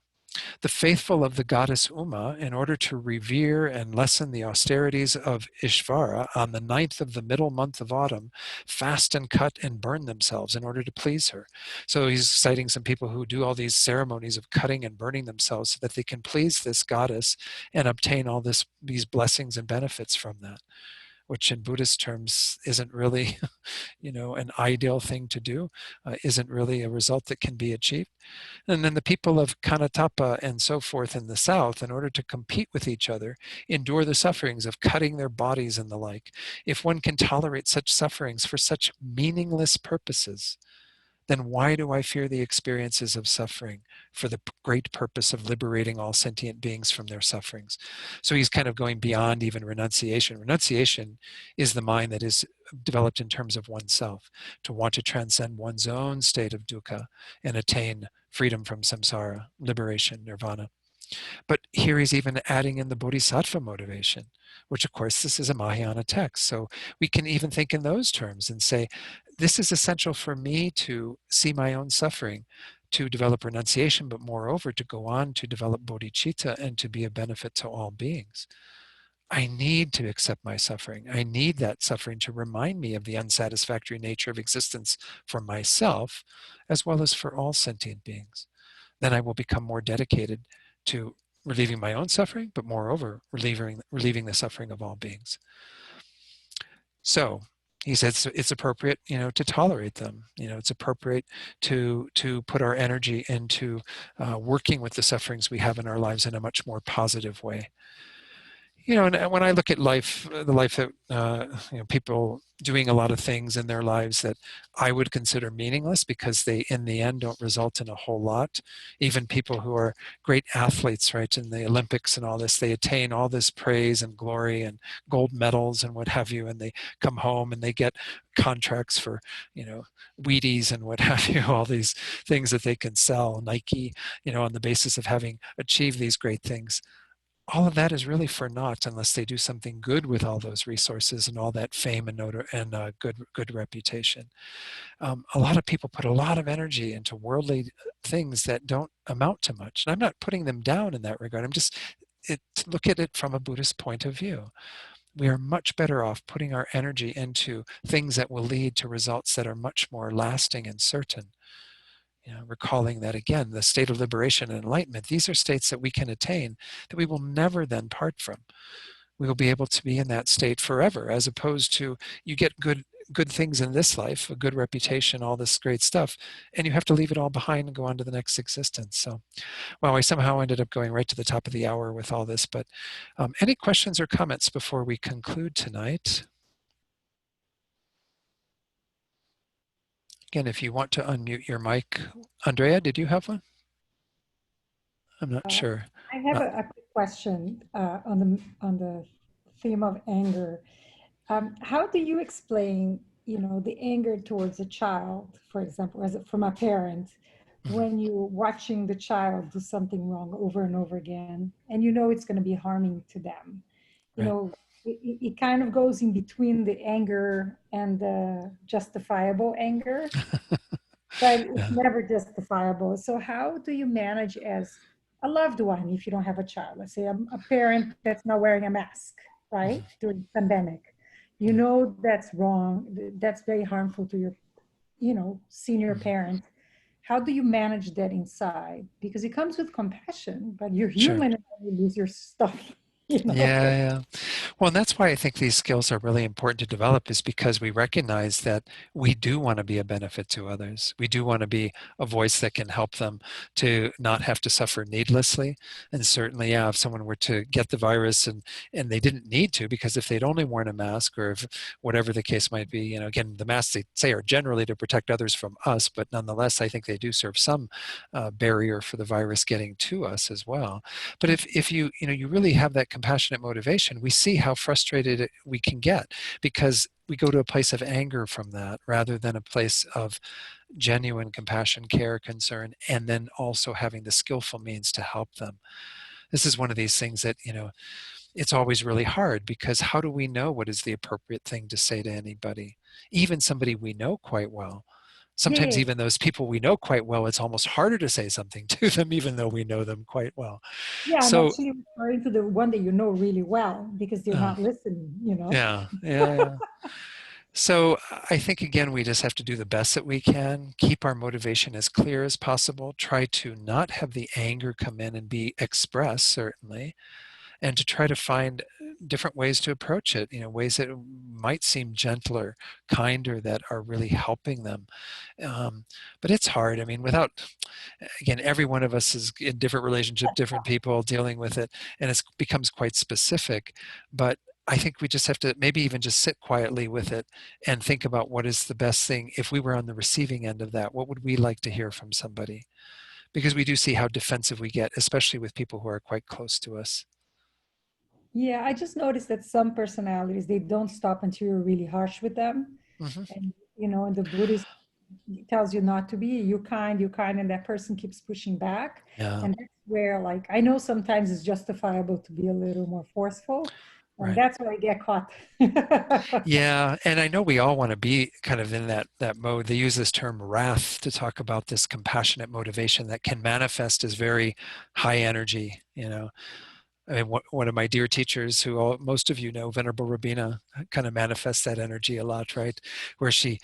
The faithful of the goddess Uma, in order to revere and lessen the austerities of Ishvara, on the 9th of the middle month of autumn, fast and cut and burn themselves in order to please her. So he's citing some people who do all these ceremonies of cutting and burning themselves so that they can please this goddess and obtain all these blessings and benefits from that, which in Buddhist terms isn't really, an ideal thing to do, isn't really a result that can be achieved. And then the people of Kanatapa and so forth in the south, in order to compete with each other, endure the sufferings of cutting their bodies and the like. If one can tolerate such sufferings for such meaningless purposes, then why do I fear the experiences of suffering for the great purpose of liberating all sentient beings from their sufferings? So he's kind of going beyond even renunciation. Renunciation is the mind that is developed in terms of oneself, to want to transcend one's own state of dukkha and attain freedom from samsara, liberation, nirvana. But here he's even adding in the Bodhisattva motivation, which of course this is a Mahayana text. So we can even think in those terms and say, this is essential for me to see my own suffering, to develop renunciation, but moreover to go on to develop bodhicitta and to be a benefit to all beings. I need to accept my suffering. I need that suffering to remind me of the unsatisfactory nature of existence for myself, as well as for all sentient beings. Then I will become more dedicated to relieving my own suffering, but moreover, relieving the suffering of all beings. So he says it's appropriate, to tolerate them. It's appropriate to put our energy into working with the sufferings we have in our lives in a much more positive way. And when I look at life, the life that, people doing a lot of things in their lives that I would consider meaningless because they, in the end, don't result in a whole lot. Even people who are great athletes, right, in the Olympics and all this, they attain all this praise and glory and gold medals and what have you, and they come home and they get contracts for, Wheaties and what have you, all these things that they can sell, Nike, on the basis of having achieved these great things. All of that is really for naught unless they do something good with all those resources and all that fame and good reputation. A lot of people put a lot of energy into worldly things that don't amount to much. And I'm not putting them down in that regard. I'm just look at it from a Buddhist point of view. We are much better off putting our energy into things that will lead to results that are much more lasting and certain. Recalling that again, the state of liberation and enlightenment, these are states that we can attain that we will never then part from. We will be able to be in that state forever, as opposed to you get good things in this life, a good reputation, all this great stuff, and you have to leave it all behind and go on to the next existence. So, well, I somehow ended up going right to the top of the hour with all this, but any questions or comments before we conclude tonight? Again, if you want to unmute your mic. Andrea, did you have one? I'm not sure. I have a quick question on the theme of anger. How do you explain, the anger towards a child, for example, from a parent, when you're watching the child do something wrong over and over again, and it's going to be harming to them? It kind of goes in between the anger and the justifiable anger, but it's never justifiable. So how do you manage as a loved one if you don't have a child? Let's say a parent that's not wearing a mask, right, during the pandemic. That's wrong. That's very harmful to your, senior parent. How do you manage that inside? Because it comes with compassion, but you're human and you lose your stuff. Yeah. Well, and that's why I think these skills are really important to develop, is because we recognize that we do want to be a benefit to others. We do want to be a voice that can help them to not have to suffer needlessly. And certainly, if someone were to get the virus and they didn't need to, because if they'd only worn a mask, or if whatever the case might be, again, the masks, they say, are generally to protect others from us, but nonetheless, I think they do serve some barrier for the virus getting to us as well. But if you really have that compassionate motivation, we see how frustrated we can get because we go to a place of anger from that rather than a place of genuine compassion, care, concern, and then also having the skillful means to help them. This is one of these things that, it's always really hard because how do we know what is the appropriate thing to say to anybody, even somebody we know quite well? Sometimes Yeah, even those people we know quite well, it's almost harder to say something to them, even though we know them quite well. yeah, I'm So, actually referring to the one that you know really well because they're uh, not listening, you know? yeah, yeah, yeah. So I think, again, we just have to do the best that we can, keep our motivation as clear as possible, try to not have the anger come in and be expressed, certainly, and to try to find different ways to approach it, ways that might seem gentler, kinder, that are really helping them. But it's hard. I mean, again, every one of us is in different relationships, different people dealing with it, and it becomes quite specific. But I think we just have to maybe even just sit quietly with it and think about what is the best thing. If we were on the receiving end of that, what would we like to hear from somebody? Because we do see how defensive we get, especially with people who are quite close to us. Yeah, I just noticed that some personalities, they don't stop until you're really harsh with them. Hmm. And, in the Buddhist tells you not to be, you kind, and that person keeps pushing back. Yeah, And that's where, like, I know sometimes it's justifiable to be a little more forceful. And right. that's where I get caught. Yeah, and I know we all want to be kind of in that mode. They use this term wrath to talk about this compassionate motivation that can manifest as very high energy. I mean, one of my dear teachers, who most of you know, Venerable Rabina, kind of manifests that energy a lot, right? Where she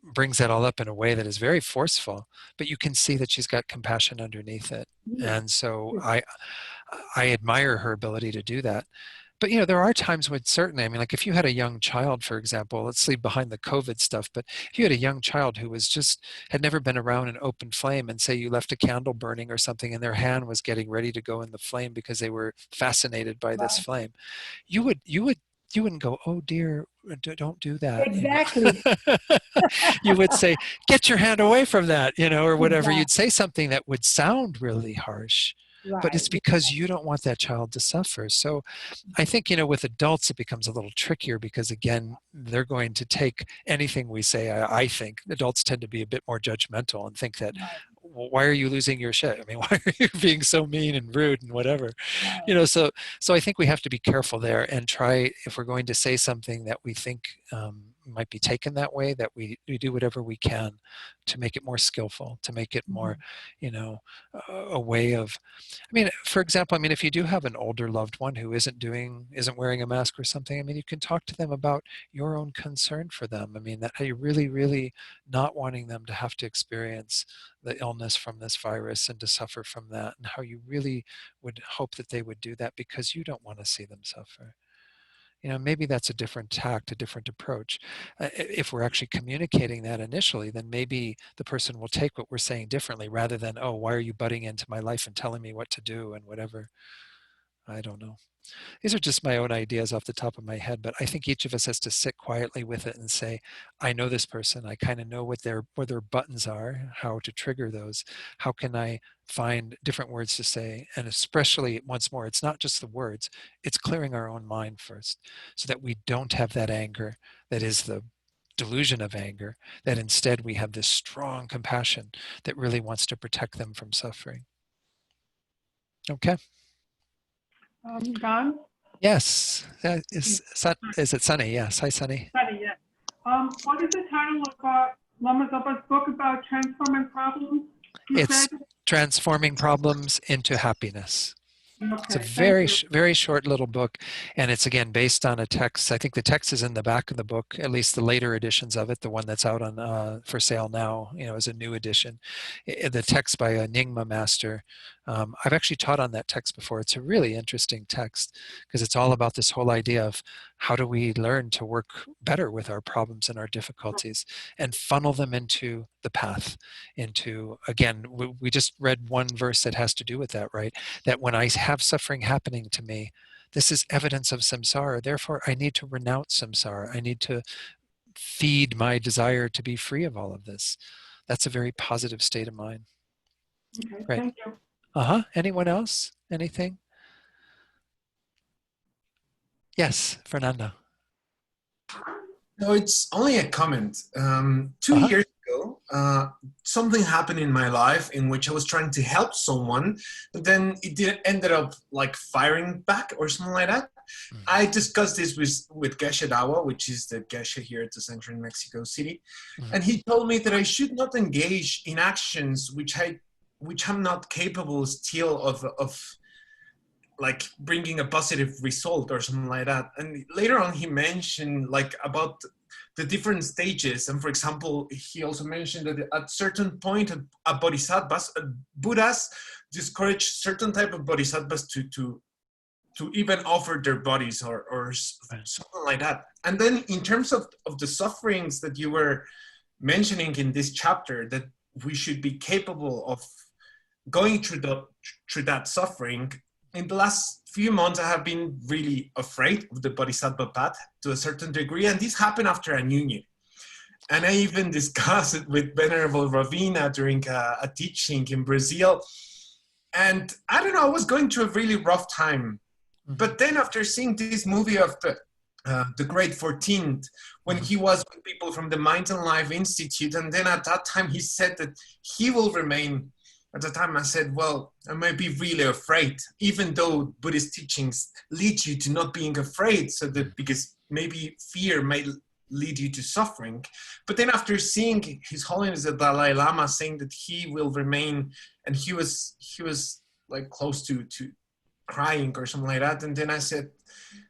brings that all up in a way that is very forceful, but you can see that she's got compassion underneath it. Yeah. And so I admire her ability to do that. But there are times when certainly, I mean, like if you had a young child, for example, let's leave behind the COVID stuff, but if you had a young child who had never been around an open flame, and say you left a candle burning or something and their hand was getting ready to go in the flame because they were fascinated by this Right. flame, you wouldn't go, oh dear, don't do that. Exactly. You would say, get your hand away from that, or whatever. You'd Exactly. say something that would sound really harsh, but it's Right. because you don't want that child to suffer. So I think, with adults, it becomes a little trickier because, again, they're going to take anything we say. I think adults tend to be a bit more judgmental and think that, Right. well, why are you losing your shit? I mean, why are you being so mean and rude and whatever? Right. So I think we have to be careful there and try, if we're going to say something that we think might be taken that way, that we do whatever we can to make it more skillful, to make it more, Mhm. you know, a way of, I mean, for example, I mean, if you do have an older loved one who isn't wearing a mask or something, I mean, you can talk to them about your own concern for them. I mean, that how you really, really not wanting them to have to experience the illness from this virus and to suffer from that, and how you really would hope that they would do that because you don't want to see them suffer. Maybe that's a different tact, a different approach. If we're actually communicating that initially, then maybe the person will take what we're saying differently rather than, oh, why are you butting into my life and telling me what to do and whatever. I don't know. These are just my own ideas off the top of my head, but I think each of us has to sit quietly with it and say, I know this person. I kind of know what their buttons are, how to trigger those. How can I find different words to say? And especially, once more, it's not just the words, it's clearing our own mind first so that we don't have that anger that is the delusion of anger, that instead we have this strong compassion that really wants to protect them from suffering. Okay. Don? Yes. Is it Sunny? Yes. Hi, Sunny. Sunny, yes. What is the title of Lama Zopa's book about transforming problems? You said? It's transforming problems into happiness. It's a Okay, thank very, you. very short little book, and it's, again, based on a text. I think the text is in the back of the book, at least the later editions of it. The one that's out on for sale now, is a new edition. The text by a Nyingma master. I've actually taught on that text before. It's a really interesting text because it's all about this whole idea of how do we learn to work better with our problems and our difficulties and funnel them into the path. Again, we just read one verse that has to do with that, right? That when I have suffering happening to me, this is evidence of samsara. Therefore, I need to renounce samsara. I need to feed my desire to be free of all of this. That's a very positive state of mind. Okay, Right. thank you. Anyone else? Anything? Yes, Fernando. No, it's only a comment. 2 Uh-huh. years ago, something happened in my life in which I was trying to help someone, but then ended up like firing back or something like that. I discussed this with Geshe Dawa, which is the Geshe here at the center in Mexico City, and he told me that I should not engage in actions which I'm not capable still of like bringing a positive result or something like that. And later on he mentioned like about the different stages, and for example he also mentioned that at certain point a bodhisattvas, Buddhas discourage certain type of bodhisattvas to even offer their bodies or something like that. And then in terms of the sufferings that you were mentioning in this chapter, that we should be capable of going through that suffering. In the last few months, I have been really afraid of the Bodhisattva path to a certain degree, and this happened after a New Year. And I even discussed it with Venerable Ravina during a teaching in Brazil. And I don't know, I was going through a really rough time. But then after seeing this movie of the Great 14th, when he was with people from the Mind and Life Institute, and then at that time he said that he will remain. At the time I said, well, I might be really afraid, even though Buddhist teachings lead you to not being afraid, so that because maybe fear may lead you to suffering. But then after seeing His Holiness the Dalai Lama saying that he will remain, and he was like close to crying or something like that, and then I said,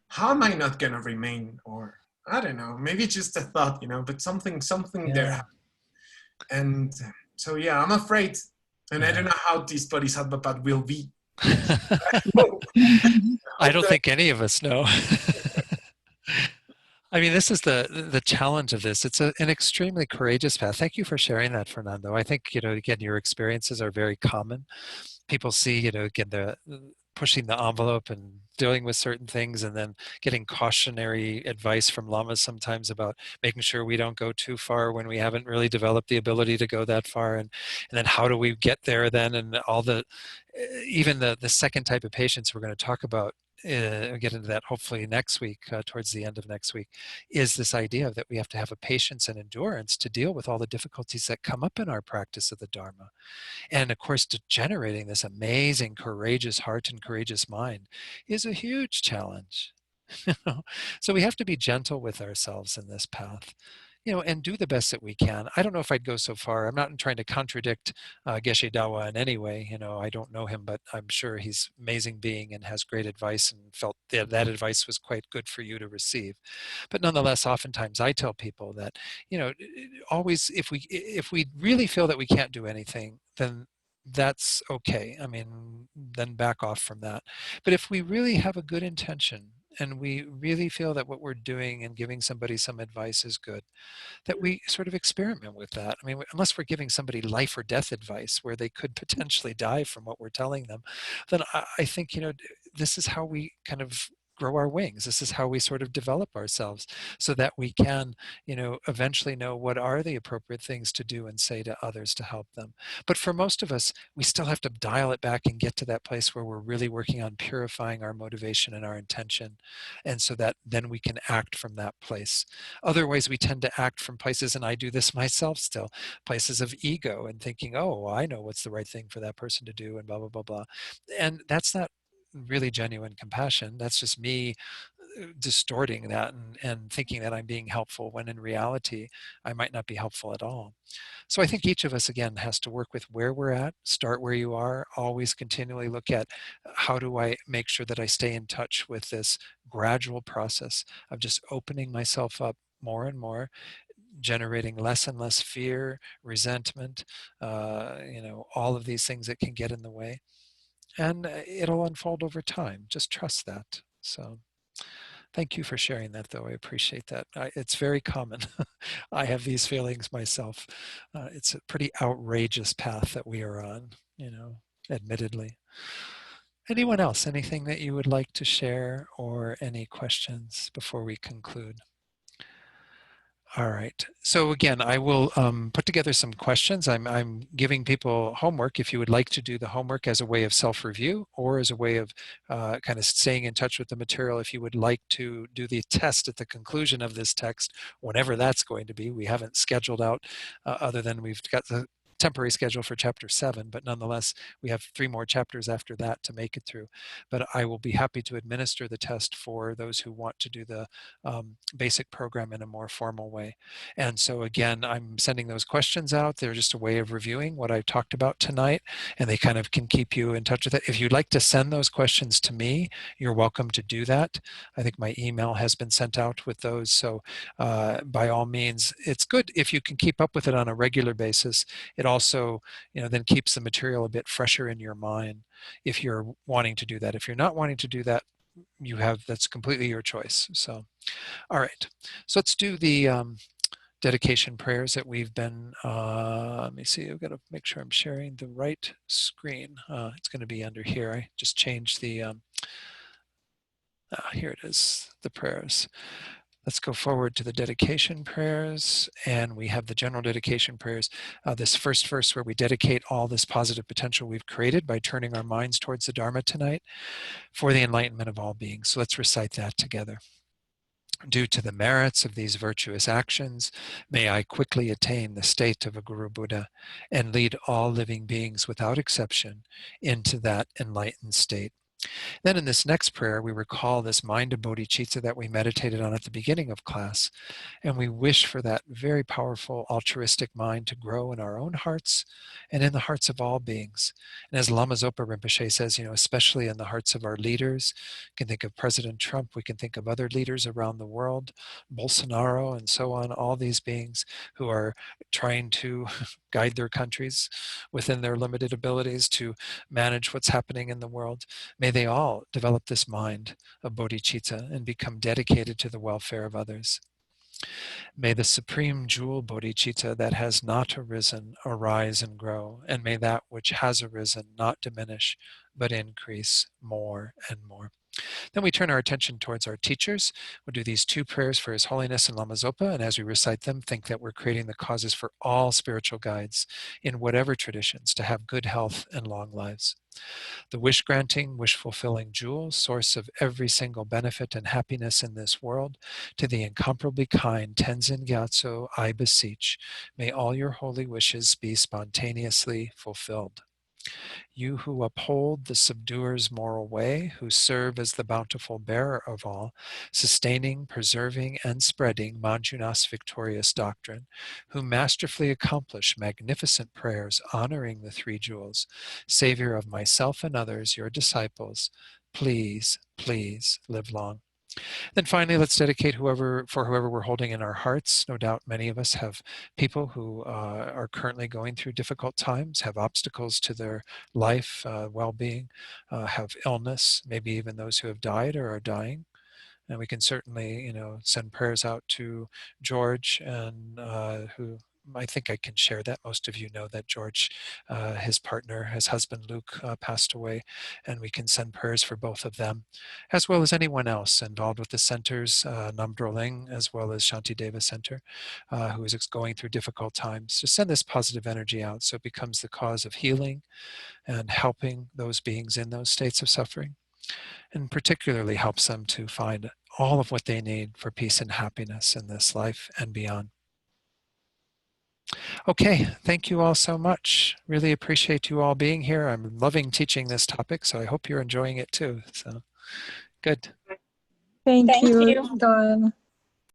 how am I not gonna remain? Or I don't know, maybe it's just a thought, but something there. And so yeah, I'm afraid. And I don't know how this Bodhisattva path will be. I don't think any of us know. I mean, this is the challenge of this. It's an extremely courageous path. Thank you for sharing that, Fernando. I think, again, your experiences are very common. People see, again, the pushing the envelope and dealing with certain things, and then getting cautionary advice from lamas sometimes about making sure we don't go too far when we haven't really developed the ability to go that far. And then how do we get there then? And all even the second type of patients we're going to talk about, get into that hopefully next week, towards the end of next week, is this idea that we have to have a patience and endurance to deal with all the difficulties that come up in our practice of the Dharma. And of course, generating this amazing, courageous heart and courageous mind is a huge challenge. So we have to be gentle with ourselves in this path, and do the best that we can. I don't know if I'd go so far. I'm not trying to contradict Geshe Dawa in any way. I don't know him, but I'm sure he's an amazing being and has great advice, and felt that advice was quite good for you to receive. But nonetheless, oftentimes I tell people that, always, if we really feel that we can't do anything, then that's okay. I mean, then back off from that. But if we really have a good intention, and we really feel that what we're doing and giving somebody some advice is good, that we sort of experiment with that. I mean, unless we're giving somebody life or death advice where they could potentially die from what we're telling them, then I think, this is how we kind of grow our wings. This is how we sort of develop ourselves, so that we can, eventually know what are the appropriate things to do and say to others to help them. But for most of us, we still have to dial it back and get to that place where we're really working on purifying our motivation and our intention, and so that then we can act from that place. Otherwise, we tend to act from places, and I do this myself still, places of ego and thinking, oh, well, I know what's the right thing for that person to do, and blah, blah, blah, blah. And that's not really genuine compassion. That's just me distorting that and thinking that I'm being helpful, when in reality, I might not be helpful at all. So I think each of us, again, has to work with where we're at, start where you are, always continually look at how do I make sure that I stay in touch with this gradual process of just opening myself up more and more, generating less and less fear, resentment, all of these things that can get in the way. And it'll unfold over time. Just trust that. So thank you for sharing that, though. I appreciate that. It's very common. I have these feelings myself. It's a pretty outrageous path that we are on, admittedly. Anyone else? Anything that you would like to share, or any questions before we conclude? All right. So again, I will put together some questions. I'm giving people homework if you would like to do the homework as a way of self-review or as a way of kind of staying in touch with the material. If you would like to do the test at the conclusion of this text, whenever that's going to be, we haven't scheduled out other than we've got the temporary schedule for chapter 7, but nonetheless, we have 3 more chapters after that to make it through. But I will be happy to administer the test for those who want to do the basic program in a more formal way. And so again, I'm sending those questions out. They're just a way of reviewing what I talked about tonight, and they kind of can keep you in touch with it. If you'd like to send those questions to me, you're welcome to do that. I think my email has been sent out with those. So by all means, it's good if you can keep up with it on a regular basis. It also, then keeps the material a bit fresher in your mind if you're wanting to do that. If you're not wanting to do that, that's completely your choice. So, all right. So let's do the dedication prayers that we've been, let me see, I've got to make sure I'm sharing the right screen. It's going to be under here. I just changed the, here it is, the prayers. Let's go forward to the dedication prayers, and we have the general dedication prayers. This first verse where we dedicate all this positive potential we've created by turning our minds towards the Dharma tonight for the enlightenment of all beings. So let's recite that together. Due to the merits of these virtuous actions, may I quickly attain the state of a Guru Buddha and lead all living beings without exception into that enlightened state. Then in this next prayer, we recall this mind of bodhicitta that we meditated on at the beginning of class, and we wish for that very powerful altruistic mind to grow in our own hearts and in the hearts of all beings. And as Lama Zopa Rinpoche says, especially in the hearts of our leaders, we can think of President Trump, we can think of other leaders around the world, Bolsonaro and so on, all these beings who are trying to guide their countries within their limited abilities to manage what's happening in the world. May they all develop this mind of bodhicitta and become dedicated to the welfare of others. May the supreme jewel bodhicitta that has not arisen arise and grow, and may that which has arisen not diminish, but increase more and more. Then we turn our attention towards our teachers. We'll do these 2 prayers for His Holiness and Lama Zopa, and as we recite them, think that we're creating the causes for all spiritual guides in whatever traditions to have good health and long lives. The wish-granting, wish-fulfilling jewel, source of every single benefit and happiness in this world, to the incomparably kind Tenzin Gyatso, I beseech, may all your holy wishes be spontaneously fulfilled. You who uphold the subduer's moral way, who serve as the bountiful bearer of all, sustaining, preserving, and spreading Manjunath's victorious doctrine, who masterfully accomplish magnificent prayers honoring the 3 jewels, Savior of myself and others, your disciples, please, please live long. Then finally, let's dedicate whoever we're holding in our hearts. No doubt many of us have people who are currently going through difficult times, have obstacles to their life, well-being, have illness, maybe even those who have died or are dying. And we can certainly, send prayers out to George, and who I think I can share that. Most of you know that George, his partner, his husband Luke, passed away, and we can send prayers for both of them, as well as anyone else involved with the centers, Namdroling, as well as Shantideva Center, who is going through difficult times. Just send this positive energy out so it becomes the cause of healing and helping those beings in those states of suffering, and particularly helps them to find all of what they need for peace and happiness in this life and beyond. Okay, thank you all so much. Really appreciate you all being here. I'm loving teaching this topic, so I hope you're enjoying it too. So, good. Thank you, Don.